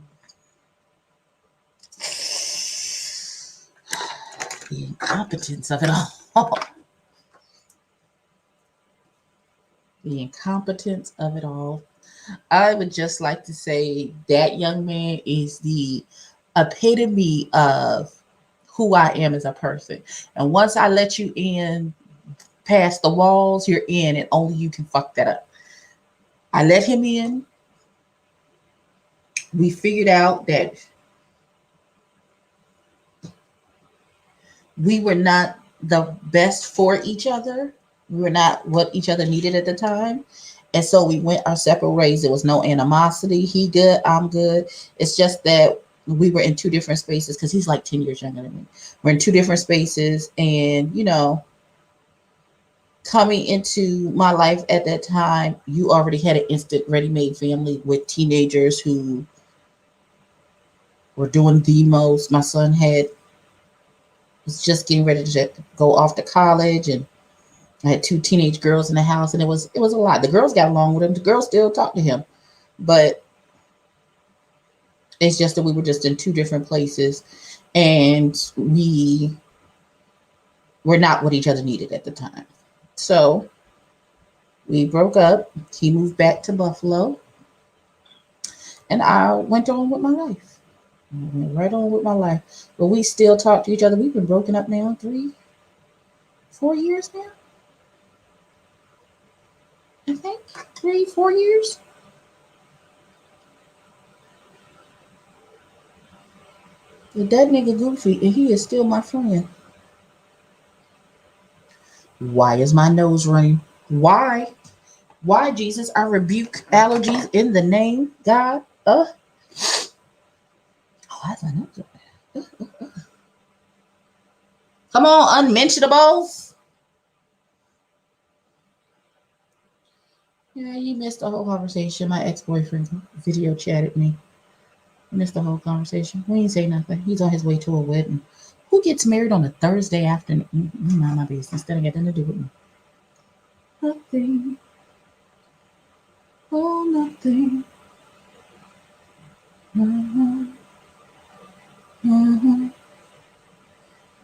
The incompetence of it all. The incompetence of it all. I would just like to say that young man is the epitome of who I am as a person. And once I let you in past the walls, you're in, and only you can fuck that up. I let him in. We figured out that we were not the best for each other. We were not what each other needed at the time. And so we went our separate ways. There was no animosity. He good, I'm good. It's just that we were in two different spaces because he's like 10 years younger than me. We're in two different spaces. And, coming into my life at that time, you already had an instant ready-made family with teenagers who were doing the most. My son was just getting ready to go off to college, and I had 2 teenage girls in the house, and it was a lot. The girls got along with him. The girls still talk to him, but it's just that we were just in 2 different places, and we were not what each other needed at the time. So we broke up. He moved back to Buffalo, and I went on with my life. I went right on with my life. But we still talk to each other. We've been broken up now 4 years now. I think 3-4 years. But that nigga goofy, and he is still my friend. Why is my nose running? Why? Why, Jesus? I rebuke allergies in the name, God. Oh, that's my nose. Come on, unmentionables. Yeah, you missed the whole conversation. My ex-boyfriend video chatted me. I missed the whole conversation. We ain't say nothing. He's on his way to a wedding. Who gets married on a Thursday afternoon? Mind my business. That ain't got nothing to do with me. Nothing. Oh, nothing.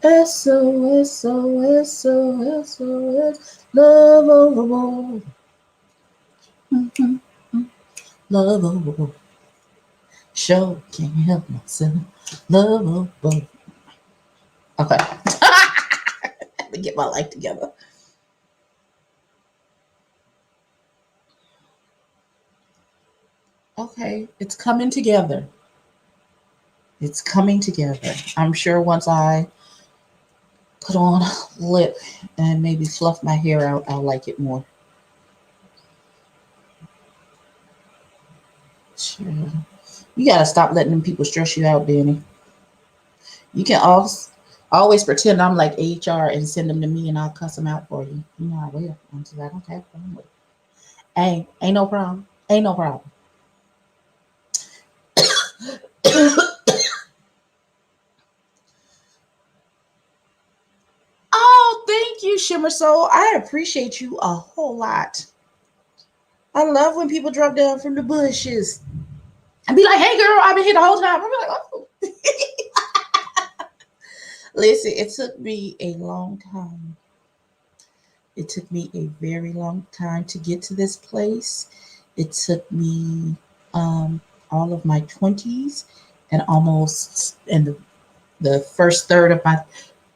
SOS, SOS, SOS, SOS, love overboard. Love overboard. Sure can't help myself. Love overboard. Okay. Let me get my life together. Okay, it's coming together. It's coming together. I'm sure once I put on lip and maybe fluff my hair out, I'll like it more. Sure. You gotta stop letting them people stress you out, Danny. You can always pretend I'm like HR and send them to me, and I'll cuss them out for you. You know I will. Until I don't have a problem with it. Ain't no problem. Ain't no problem. Oh, thank you, Shimmer Soul. I appreciate you a whole lot. I love when people drop down from the bushes and be like, "Hey, girl, I've been here the whole time." I'm like, "Oh." Listen, it took me a long time. It took me a very long time to get to this place. It took me all of my 20s and almost in the first third of my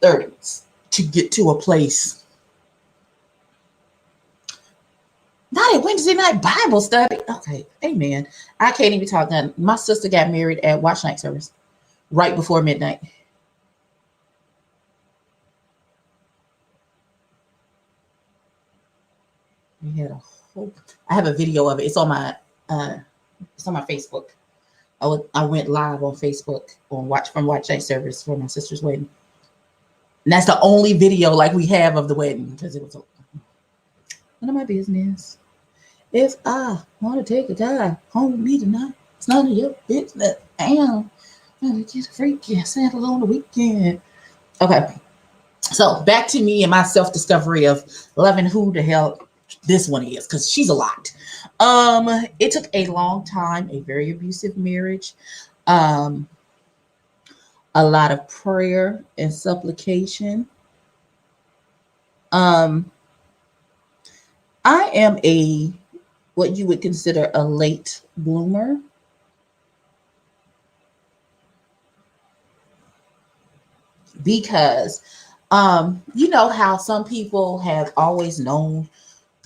30s to get to a place. Not a Wednesday night Bible study. Okay, amen. I can't even talk none. My sister got married at watch night service right before midnight. We had a whole. I have a video of it. It's on my Facebook. I went live on Facebook on watch night service for my sister's wedding. And that's the only video like we have of the wedding because it was none of my business. If I want to take a dive home with me tonight, it's none of your business. Damn, I'm gonna get a freaking settle on the weekend. Okay. So back to me and my self-discovery of loving who the hell this one is, because she's a lot. It took a long time, a very abusive marriage, um, a lot of prayer and supplication. Um, I am a what you would consider a late bloomer because you know how some people have always known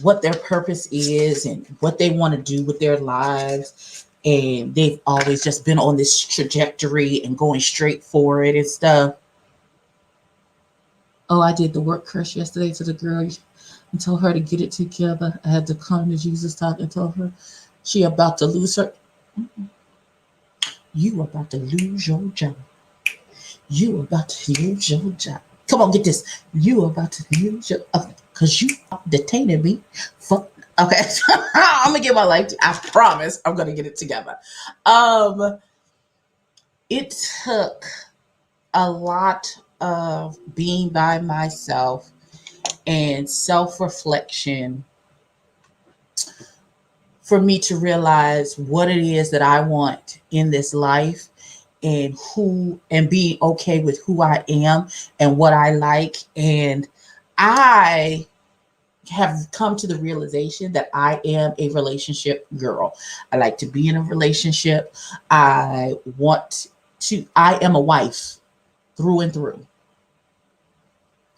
what their purpose is and what they want to do with their lives, and they've always just been on this trajectory and going straight for it and stuff. Oh, I did the work curse yesterday to the girl and told her to get it together. I had to come to Jesus talk and told her she about to lose her. You about to lose your job. You about to lose your job. Come on, get this. You about to lose your because you detaining me. Fuck. Okay, I'm gonna get my life. I promise I'm gonna get it together. Um, it took a lot of being by myself and self-reflection for me to realize what it is that I want in this life and who and being okay with who I am and what I like. And I have come to the realization that I am a relationship girl. I like to be in a relationship. I am a wife through and through.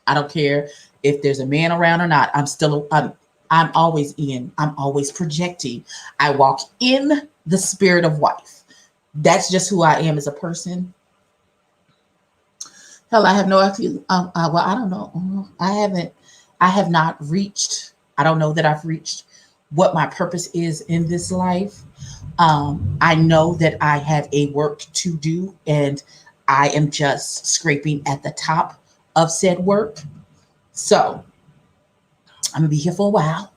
I don't care if there's a man around or not. I'm always in. I'm always projecting. I walk in the spirit of wife. That's just who I am as a person. Hell, I have no idea. Well, I don't know. I haven't. I have not reached. I don't know that I've reached what my purpose is in this life. I know that I have a work to do, and I am just scraping at the top of said work. So I'm gonna be here for a while.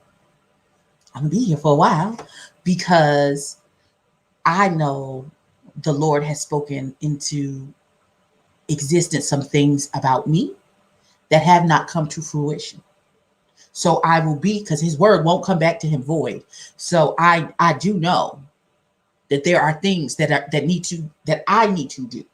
I'm gonna be here for a while because I know the Lord has spoken into existence some things about me that have not come to fruition. So I will be because his word won't come back to him void. So I do know that there are things that I need to do.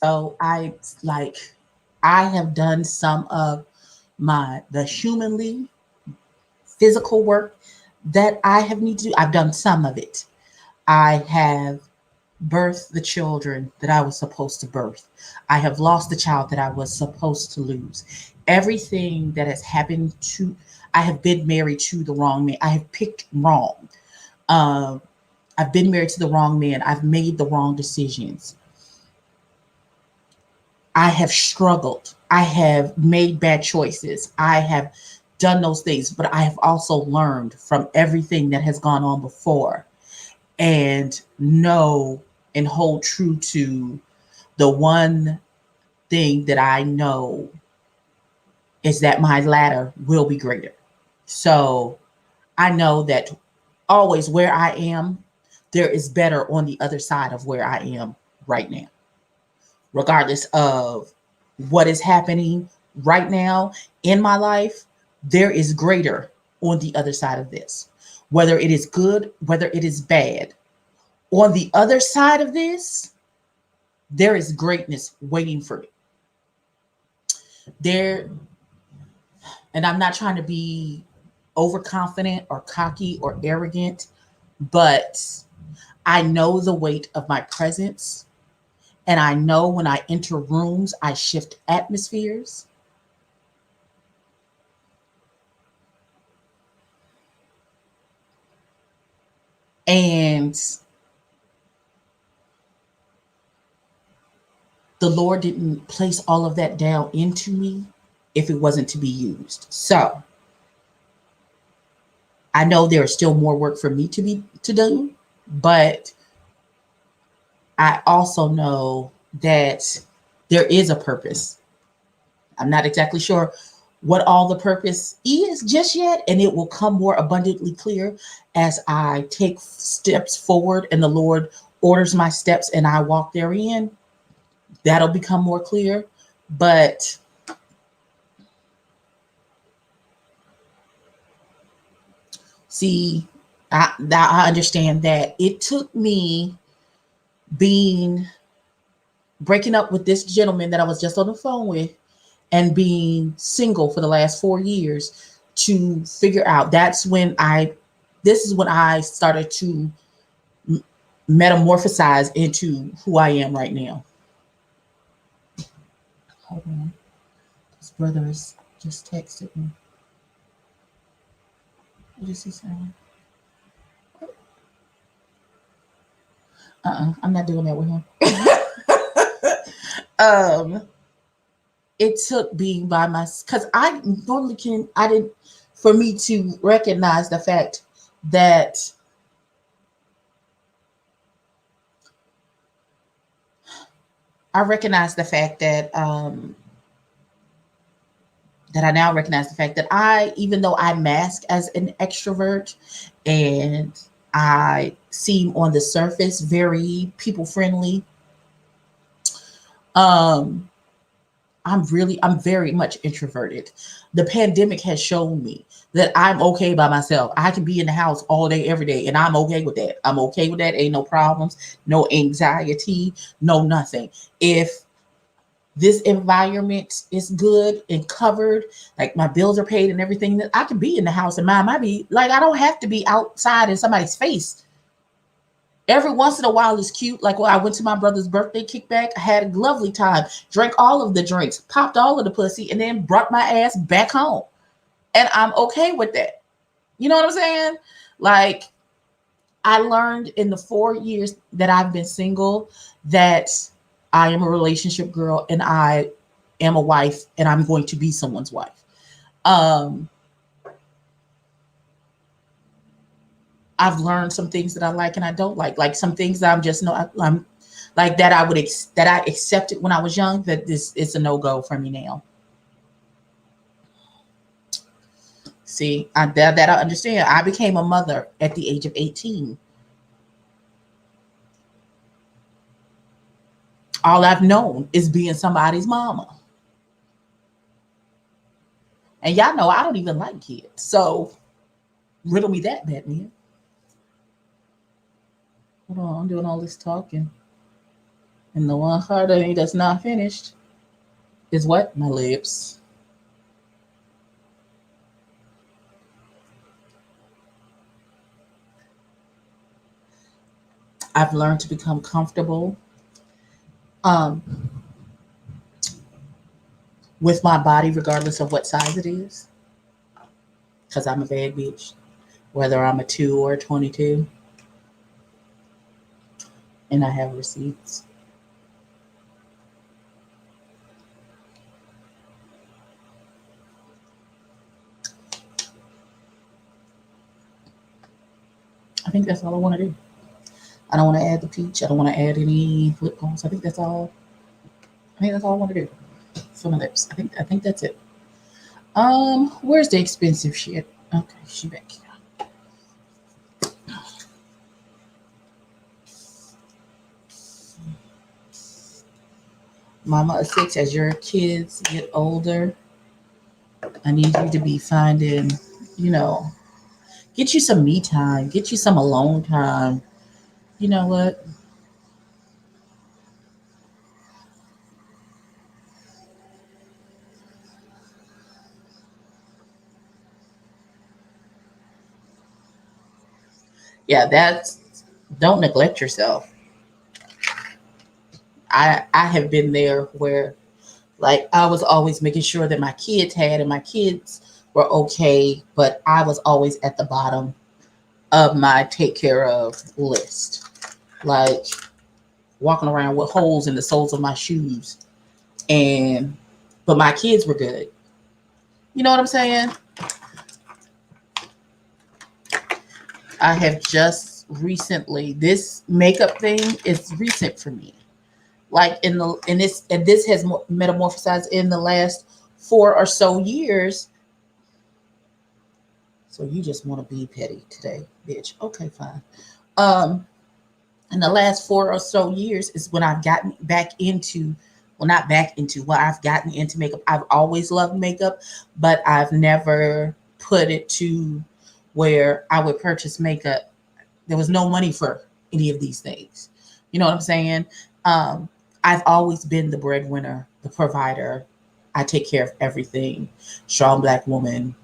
So I have done some of the humanly physical work that I have need to do. I've done some of it. I have birthed the children that I was supposed to birth. I have lost the child that I was supposed to lose. Everything that has happened to, I have been married to the wrong man. I have picked wrong. Um, I've been married to the wrong man. I've made the wrong decisions. I have struggled. I have made bad choices. I have done those things, but I have also learned from everything that has gone on before and know and hold true to the one thing that I know is that my ladder will be greater. So I know that always where I am, there is better on the other side of where I am right now, regardless of what is happening right now in my life. There is greater on the other side of this, whether it is good, whether it is bad. On the other side of this, there is greatness waiting for me. There, and I'm not trying to be overconfident or cocky or arrogant, but I know the weight of my presence. And I know when I enter rooms, I shift atmospheres. And the Lord didn't place all of that down into me if it wasn't to be used. So I know there is still more work for me to do, but I also know that there is a purpose. I'm not exactly sure what all the purpose is just yet, and it will come more abundantly clear as I take steps forward and the Lord orders my steps and I walk therein. That'll become more clear. But see, I understand that it took me being breaking up with this gentleman that I was just on the phone with and being single for the last 4 years to figure out this is when I started to metamorphosize into who I am right now. Hold on. His brother has just texted me. What is he saying? I'm not doing that with him. It took being by myself because I normally I didn't, for me to recognize the fact that I recognize the fact that I now recognize the fact that even though I mask as an extrovert and I seem on the surface very people friendly, I'm very much introverted. The pandemic has shown me that I'm okay by myself. I can be in the house all day, every day, and I'm okay with that. I'm okay with that. Ain't no problems, no anxiety, no nothing. If this environment is good and covered, like my bills are paid and everything, that I can be in the house and mind might be like, I don't have to be outside in somebody's face. Every once in a while is cute. Like when I went to my brother's birthday kickback, I had a lovely time, drank all of the drinks, popped all of the pussy, and then brought my ass back home. And I'm okay with that. You know what I'm saying? Like, I learned in the 4 years that I've been single that I am a relationship girl and I am a wife and I'm going to be someone's wife. I've learned some things that I like and I don't like some things that I'm just I'm like that that I accepted when I was young, that this is a no-go for me now. See, that I understand. I became a mother at the age of 18. All I've known is being somebody's mama. And y'all know I don't even like kids. So riddle me that, Batman. Hold on, I'm doing all this talking. And the one part of me that's not finished is what? My lips. I've learned to become comfortable um, with my body, regardless of what size it is. Because I'm a bad bitch, whether I'm a 2 or a 22. And I have receipts. I think that's all I want to do. I don't want to add the peach. I don't want to add any lip gloss. I think that's all. I think that's all I want to do for my lips. I think that's it. Where's the expensive shit? Okay, she back here. Mama of 6, as your kids get older, I need you to be finding, get you some me time, get you some alone time. You know what? Yeah, don't neglect yourself. I have been there where like I was always making sure that my kids had and my kids were okay, but I was always at the bottom of my take care of list. Like walking around with holes in the soles of my shoes. But my kids were good. You know what I'm saying? I have just recently, this makeup thing is recent for me. Like and this has metamorphosized in the last 4 or so years. So you just want to be petty today, bitch. Okay, fine. Um, in the last 4 or so years is when I've gotten back into, well, not back into, well, I've gotten into makeup. I've always loved makeup, but I've never put it to where I would purchase makeup. There was no money for any of these things. You know what I'm saying? Um, I've always been the breadwinner, the provider. I take care of everything. Strong black woman.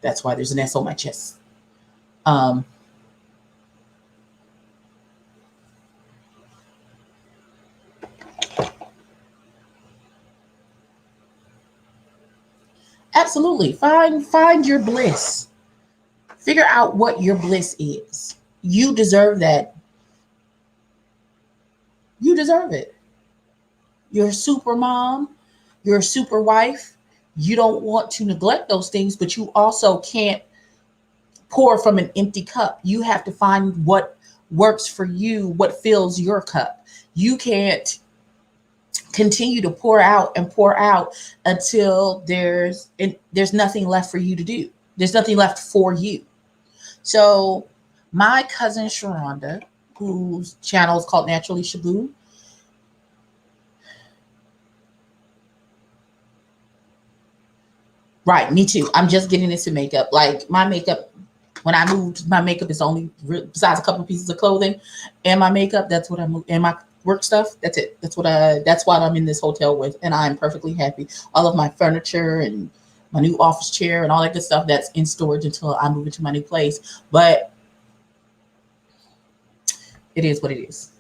That's why there's an S on my chest. Um, absolutely. Find your bliss. Figure out what your bliss is. You deserve that. You deserve it. You're a super mom. You're a super wife. You don't want to neglect those things, but you also can't pour from an empty cup. You have to find what works for you, what fills your cup. You can't continue to pour out until there's nothing left for you to do. There's nothing left for you. So my cousin Sharonda, whose channel is called Naturally Shaboom. Right, me too. I'm just getting into makeup. Like my makeup, when I moved, my makeup is only besides a couple of pieces of clothing and my makeup. That's what I moved, and my work stuff. That's it. That's what I'm in this hotel with, and I'm perfectly happy. All of my furniture and my new office chair and all that good stuff that's in storage until I move into my new place. But it is what it is.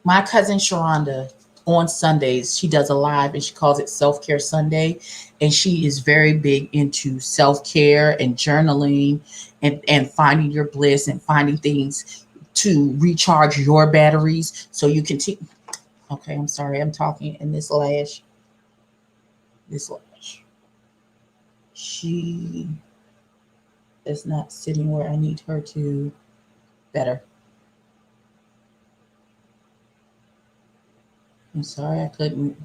My cousin Sharonda, on Sundays, she does a live and she calls it Self Care Sunday. And she is very big into self care and journaling and finding your bliss and finding things to recharge your batteries so you can take. Okay, I'm sorry, I'm talking in this lash. This lash. She is not sitting where I need her to. Better. I'm sorry, I couldn't.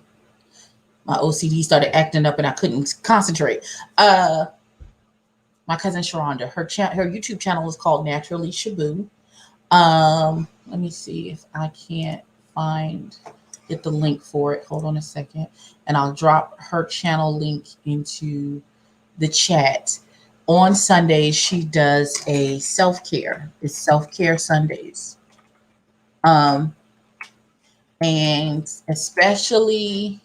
My OCD started acting up and I couldn't concentrate. Uh, my cousin Sharonda, her YouTube channel is called Naturally Shaboom. Let me see if I can't find get the link for it. Hold on a second, and I'll drop her channel link into the chat. On Sundays, she does a self care. It's self care Sundays. Um, and especially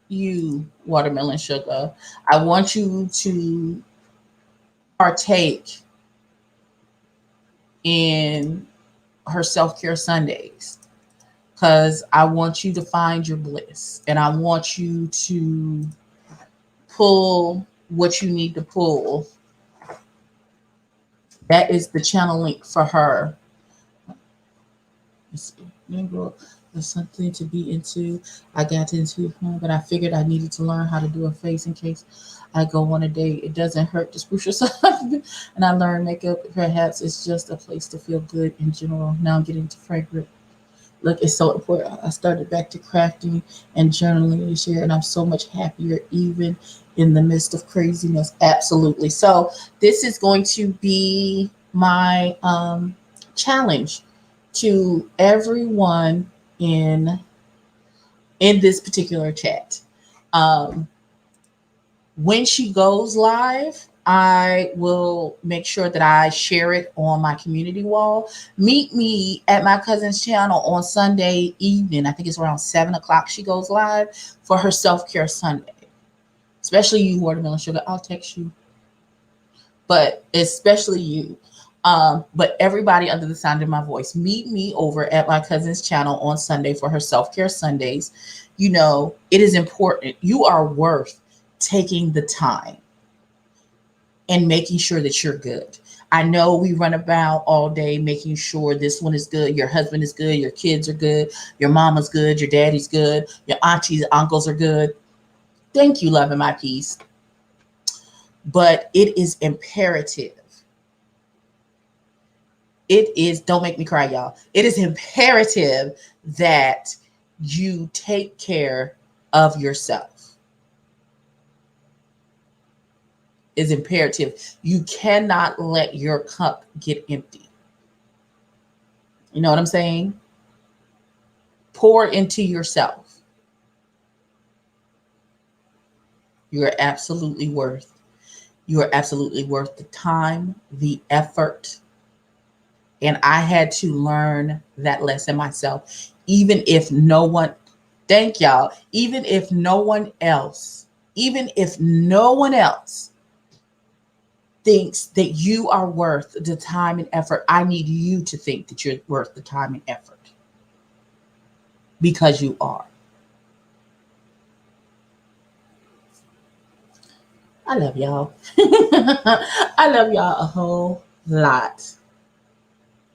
you, watermelon sugar. I want you to partake in her self care Sundays because I want you to find your bliss and I want you to pull what you need to pull. That is the channel link for her. There's something to be into. I got into, but I figured I needed to learn how to do a face in case I go on a date. It doesn't hurt to spruce yourself. And I learned makeup. Perhaps it's just a place to feel good in general. Now I'm getting to fragrance. Look, it's so important. I started back to crafting and journaling this year, and I'm so much happier, even in the midst of craziness. Absolutely. So this is going to be my challenge to everyone in this particular chat. Um, when she goes live, I will make sure that I share it on my community wall. Meet me at my cousin's channel on Sunday evening. I think it's around 7 o'clock she goes live for her self-care Sunday. Especially you, watermelon sugar. I'll text you. But especially you. But everybody under the sound of my voice, meet me over at my cousin's channel on Sunday for her self-care Sundays. You know, it is important. You are worth taking the time and making sure that you're good. I know we run about all day making sure this one is good, your husband is good, your kids are good, your mama's good, your daddy's good, your aunties, uncles are good. Thank you, love and my peace. But it is imperative. It is, don't make me cry, y'all. It is imperative that you take care of yourself. It's imperative. You cannot let your cup get empty. You know what I'm saying? Pour into yourself. You are absolutely worth. You are absolutely worth the time, the effort. And I had to learn that lesson myself. Even if no one, thank y'all, even if no one else thinks that you are worth the time and effort, I need you to think that you're worth the time and effort. Because you are. I love y'all. I love y'all a whole lot.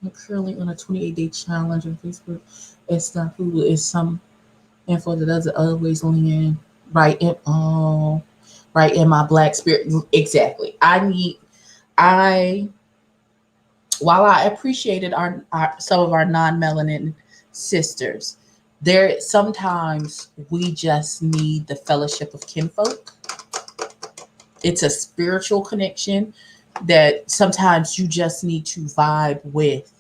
I'm currently on a 28-day challenge on Facebook. It's not Hulu. It's some info that doesn't always lean in right in my black spirit. Exactly. While I appreciated our some of our non-melanin sisters, there sometimes we just need the fellowship of kinfolk. It's a spiritual connection that sometimes you just need to vibe with.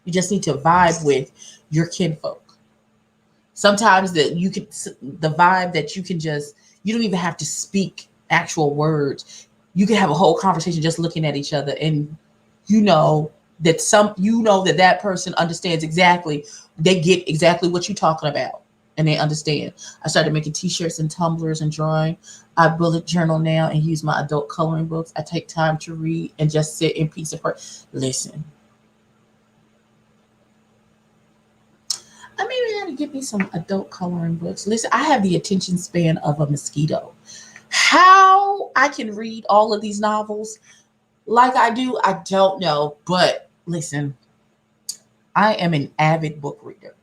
You just need to vibe with your kinfolk. Sometimes that you can, the vibe that you can just, you don't even have to speak actual words. You can have a whole conversation just looking at each other, and you know that person understands exactly, they get exactly what you're talking about, and they understand. I started making t-shirts and tumblers and drawing. I bullet journal now and use my adult coloring books. I take time to read and just sit in peace and prayer. Listen, I maybe gotta get me some adult coloring books. Listen, I have the attention span of a mosquito. How I can read all of these novels like I do, I don't know. But listen, I am an avid book reader.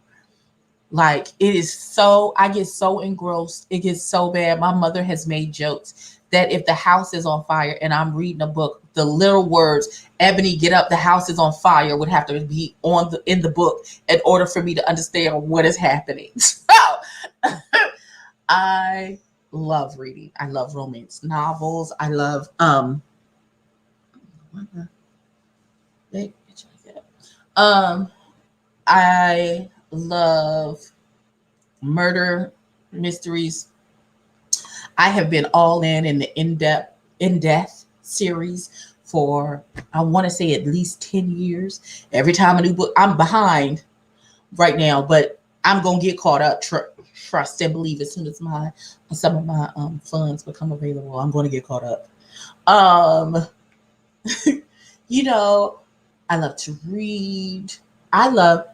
Like, it is so, I get so engrossed. It gets so bad. My mother has made jokes that if the house is on fire and I'm reading a book, the little words, Ebony, get up, the house is on fire, would have to be in the book in order for me to understand what is happening. So I love reading. I love romance novels. I love I love murder mysteries. I have been all in the in-depth series for, I want to say, at least 10 years. Every time a new book, I'm behind right now, but I'm going to get caught up. Trust and believe, as soon as some of my funds become available, I'm going to get caught up. You know, I love to read. I love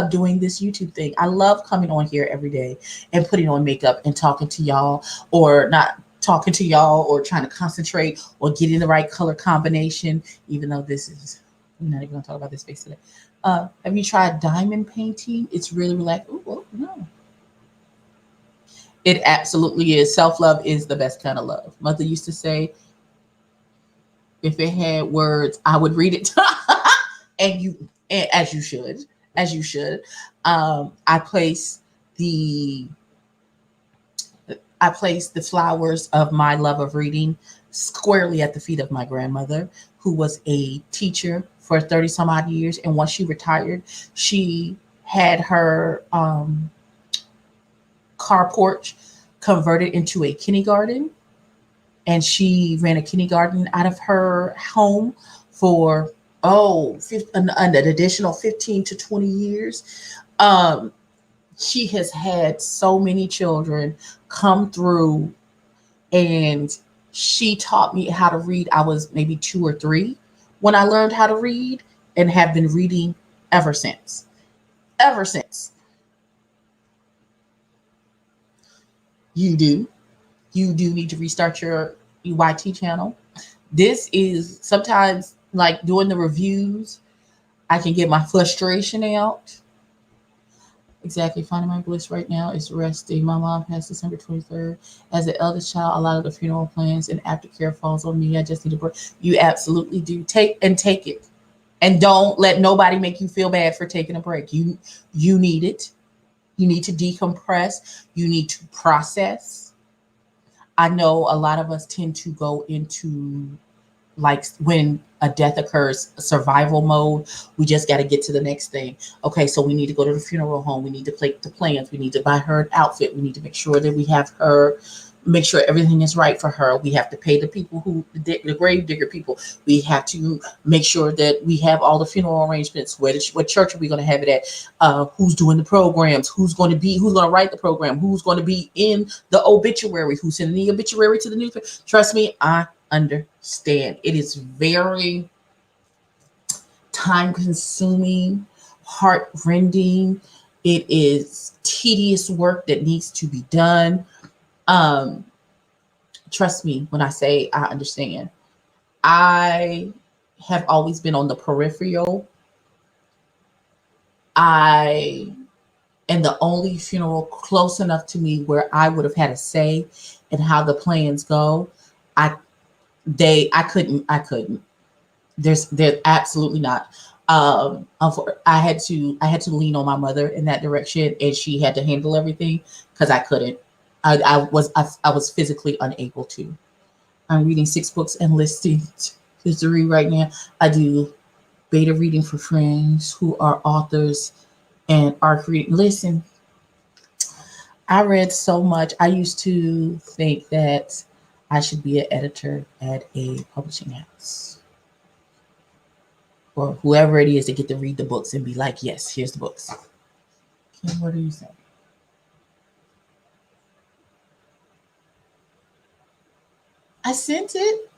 doing this YouTube thing. I love coming on here every day and putting on makeup and talking to y'all, or not talking to y'all, or trying to concentrate or getting the right color combination, even though I'm not even going to talk about this space today. Have you tried diamond painting? It's really relaxing. Ooh, no. It absolutely is. Self-love is the best kind of love. Mother used to say, if it had words, I would read it. And as you should. I place the flowers of my love of reading squarely at the feet of my grandmother, who was a teacher for 30 some odd years. And once she retired, she had her car porch converted into a kindergarten. And she ran a kindergarten out of her home for an additional 15 to 20 years. She has had so many children come through, and she taught me how to read. I was maybe 2 or 3 when I learned how to read, and have been reading ever since. Ever since. You do need to restart your EYT channel. This is sometimes like doing the reviews, I can get my frustration out. Exactly. Finding my bliss right now is resting. My mom passed December 23rd. As the eldest child, a lot of the funeral plans and aftercare falls on me. I just need a break. You absolutely do. Take it. And don't let nobody make you feel bad for taking a break. You need it. You need to decompress. You need to process. I know a lot of us tend to go into, like, when a death occurs, survival mode. We just got to get to the next thing. Okay, so we need to go to the funeral home. We need to plate the plans. We need to buy her an outfit. We need to make sure that we have her, make sure everything is right for her. We have to pay the people who, the grave digger people. We have to make sure that we have all the funeral arrangements. What church are we going to have it at? Who's doing the programs? Who's going to write the program? Who's going to be in the obituary? Who's sending the obituary to the newspaper? Trust me, I understand. It is very time consuming, heart rending. It is tedious work that needs to be done. Um, Trust me when I say I understand. I have always been on the peripheral. I am the only funeral close enough to me where I would have had a say in how the plans go. I I couldn't. There's absolutely not. I had to lean on my mother in that direction, and she had to handle everything because I couldn't. I was physically unable to. I'm reading 6 books and listing history right now. I do beta reading for friends who are authors and arc reading. Listen, I read so much. I used to think that I should be an editor at a publishing house, or whoever it is to get to read the books and be like, yes, here's the books. Okay, what do you say? I sent it.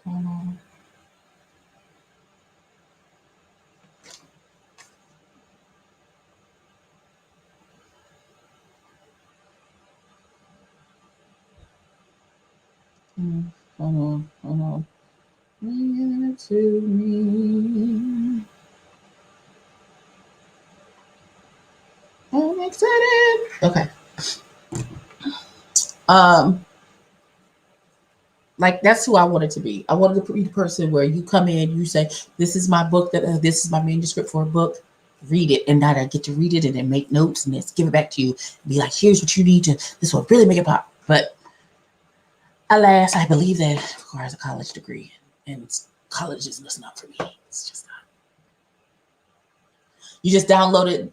Hold on. Hold on. Hold on. Bring it to me. I'm excited. Okay. Um, like that's who I wanted to be. I wanted to be the person where you come in, you say, "This is my book. This is my manuscript for a book." Read it, and now I get to read it and then make notes and then give it back to you. And be like, "Here's what you need to. This will really make it pop." But alas, I believe that it requires a college degree, and college is just not for me. It's just not. You just downloaded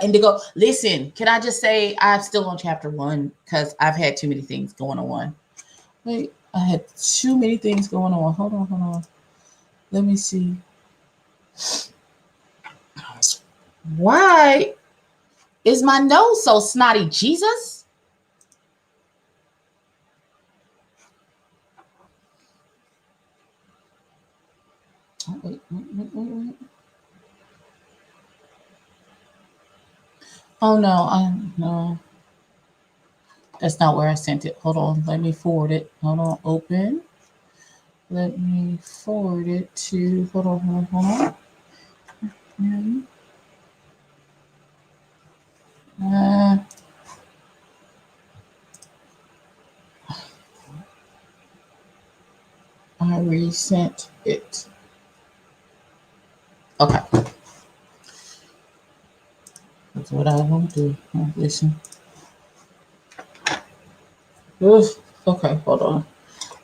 Indigo. Listen, can I just say I'm still on chapter 1 because I've had too many things going on. Wait, I had too many things going on. Hold on, hold on. Let me see. Why is my nose so snotty? Jesus. Oh, wait, wait, wait, wait, wait. Oh no, no. That's not where I sent it. Hold on. Let me forward it. Hold on. Open. Let me forward it to. Hold on. Hold on. Hold on. Uh, I resent it. Okay. That's what I want to do. Listen. Oof. Okay. Hold on.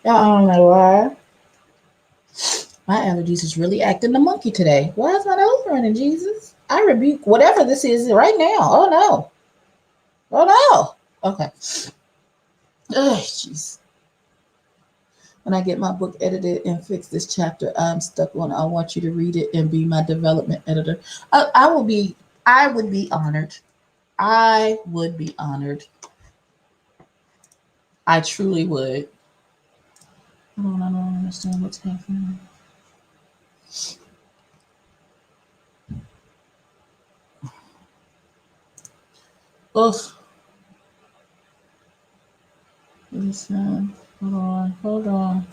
Yeah, I don't know why. My allergies is really acting the monkey today. Why is my nose running, Jesus? I rebuke whatever this is right now. Oh no. Oh no. Okay. Oh, jeez. When I get my book edited and fix this chapter, I'm stuck on. I want you to read it and be my development editor. I will be. I would be honored. I would be honored. I truly would. I don't understand what's happening. Oof. Listen. Hold on.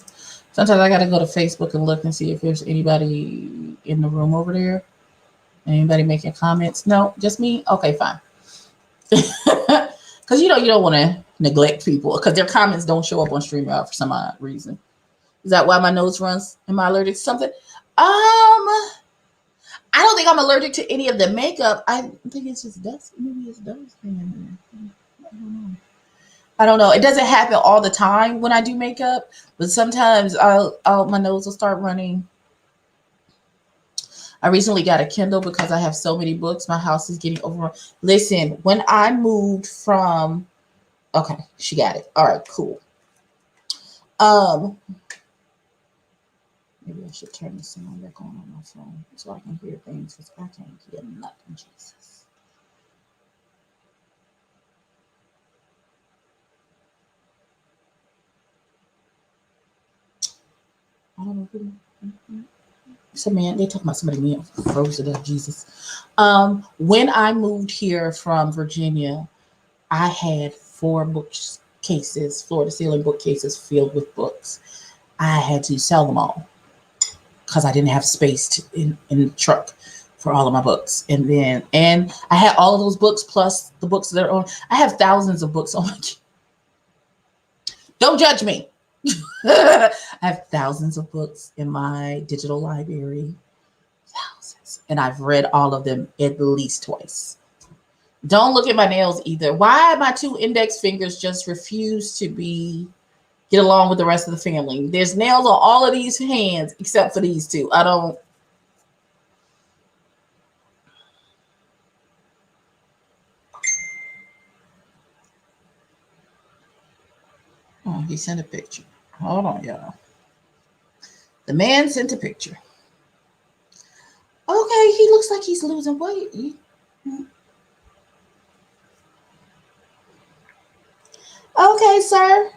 Sometimes I gotta go to Facebook and look and see if there's anybody in the room over there. Anybody making comments? No, just me? Okay, fine. Because you don't want to neglect people because their comments don't show up on StreamYard for some odd reason. Is that why my nose runs? Am I allergic to something? I don't think I'm allergic to any of the makeup. I think it's just dust. Maybe it's dust in there. I don't know. It doesn't happen all the time when I do makeup, but sometimes my nose will start running. I recently got a Kindle because I have so many books. My house is getting overrun. Listen, when I moved from, okay, she got it. All right, cool. Maybe I should turn the sound back on my phone so I can hear things because I can't hear nothing. Jesus. I don't know who. So man, they talking about somebody being frozen to death. Jesus. When I moved here from Virginia, I had 4 bookcases, floor to ceiling bookcases filled with books. I had to sell them all because I didn't have space in the truck for all of my books. And I had all of those books plus the books that are on. I have thousands of books on my. Don't judge me. I have thousands of books in my digital library. Thousands. And I've read all of them at least twice. Don't look at my nails either. Why my 2 index fingers just refuse to get along with the rest of the family? There's nails on all of these hands except for these 2. I don't. Oh, he sent a picture. Hold on, y'all. The man sent a picture. Okay, he looks like he's losing weight. Okay, sir.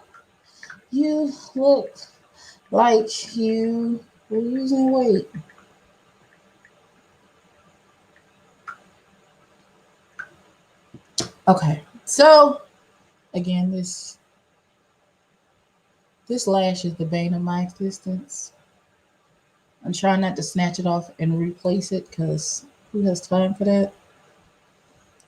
You look like you losing weight. Okay, so again, this lash is the bane of my existence. I'm trying not to snatch it off and replace it because who has time for that?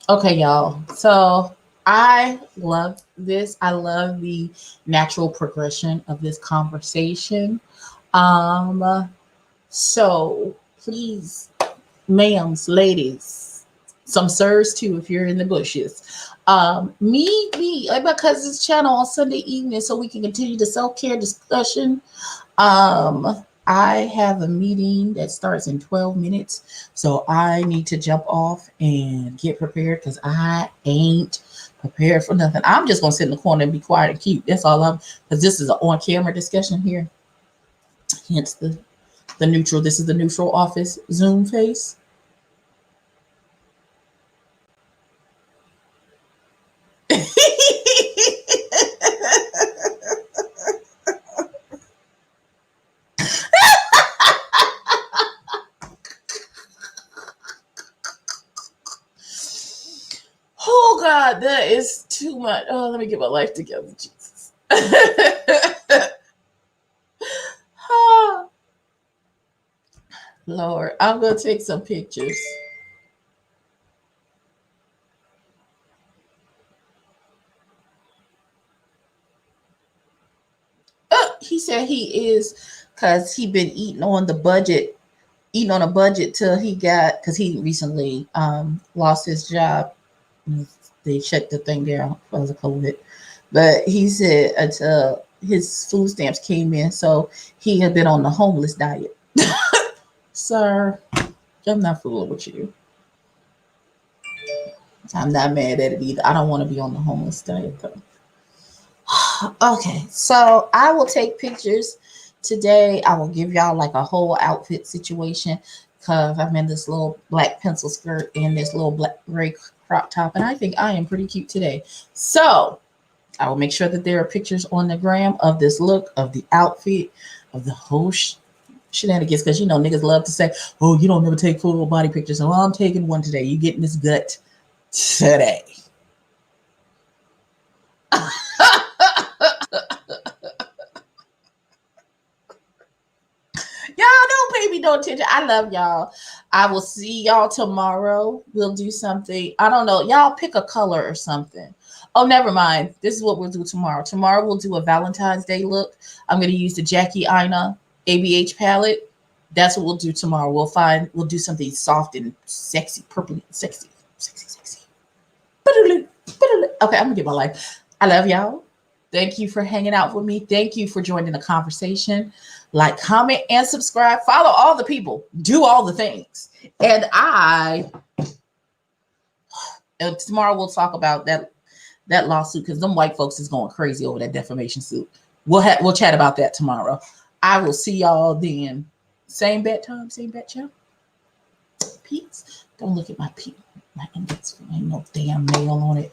Okay, y'all. So I love this. I love the natural progression of this conversation. So please, ma'ams, ladies, some sirs too, if you're in the bushes. Meet me at my cousin's channel on Sunday evening so we can continue the self-care discussion. I have a meeting that starts in 12 minutes, so I need to jump off and get prepared because I ain't prepared for nothing. I'm just gonna sit in the corner and be quiet and cute. That's all because this is an on-camera discussion here. Hence the neutral. This is the neutral office Zoom face. Oh God, that is too much. Oh, let me get my life together, Jesus. Oh, Lord, I'm gonna take some pictures. He said he is because he been eating on a budget till he got because he recently lost his job. They shut the thing down because of COVID. But he said until his food stamps came in, so he had been on the homeless diet. Sir, I'm not fooling with you. I'm not mad at it either. I don't want to be on the homeless diet though. Okay, so I will take pictures today. I will give y'all like a whole outfit situation because I'm in this little black pencil skirt and this little black gray crop top, and I think I am pretty cute today. So I will make sure that there are pictures on the gram of this look, of the outfit, of the whole shenanigans. Because you know niggas love to say, "Oh, you don't never take full body pictures." So I'm taking one today. You getting this gut today? no attention. I love y'all. I will see y'all tomorrow. We'll do something. I don't know. Y'all pick a color or something. Oh, never mind. This is what we'll do tomorrow. Tomorrow we'll do a Valentine's Day look. I'm going to use the Jackie Aina ABH palette. That's what we'll do tomorrow. We'll do something soft and sexy, purple, sexy. Okay, I'm gonna get my life. I love y'all. Thank you for hanging out with me. Thank you for joining the conversation. Like, comment, and subscribe. Follow all the people. Do all the things. And tomorrow we'll talk about that lawsuit, because them white folks is going crazy over that defamation suit. We'll chat about that tomorrow. I will see y'all then. Same bat time, same bat channel. Peace. Don't look at my index. Ain't no damn nail on it.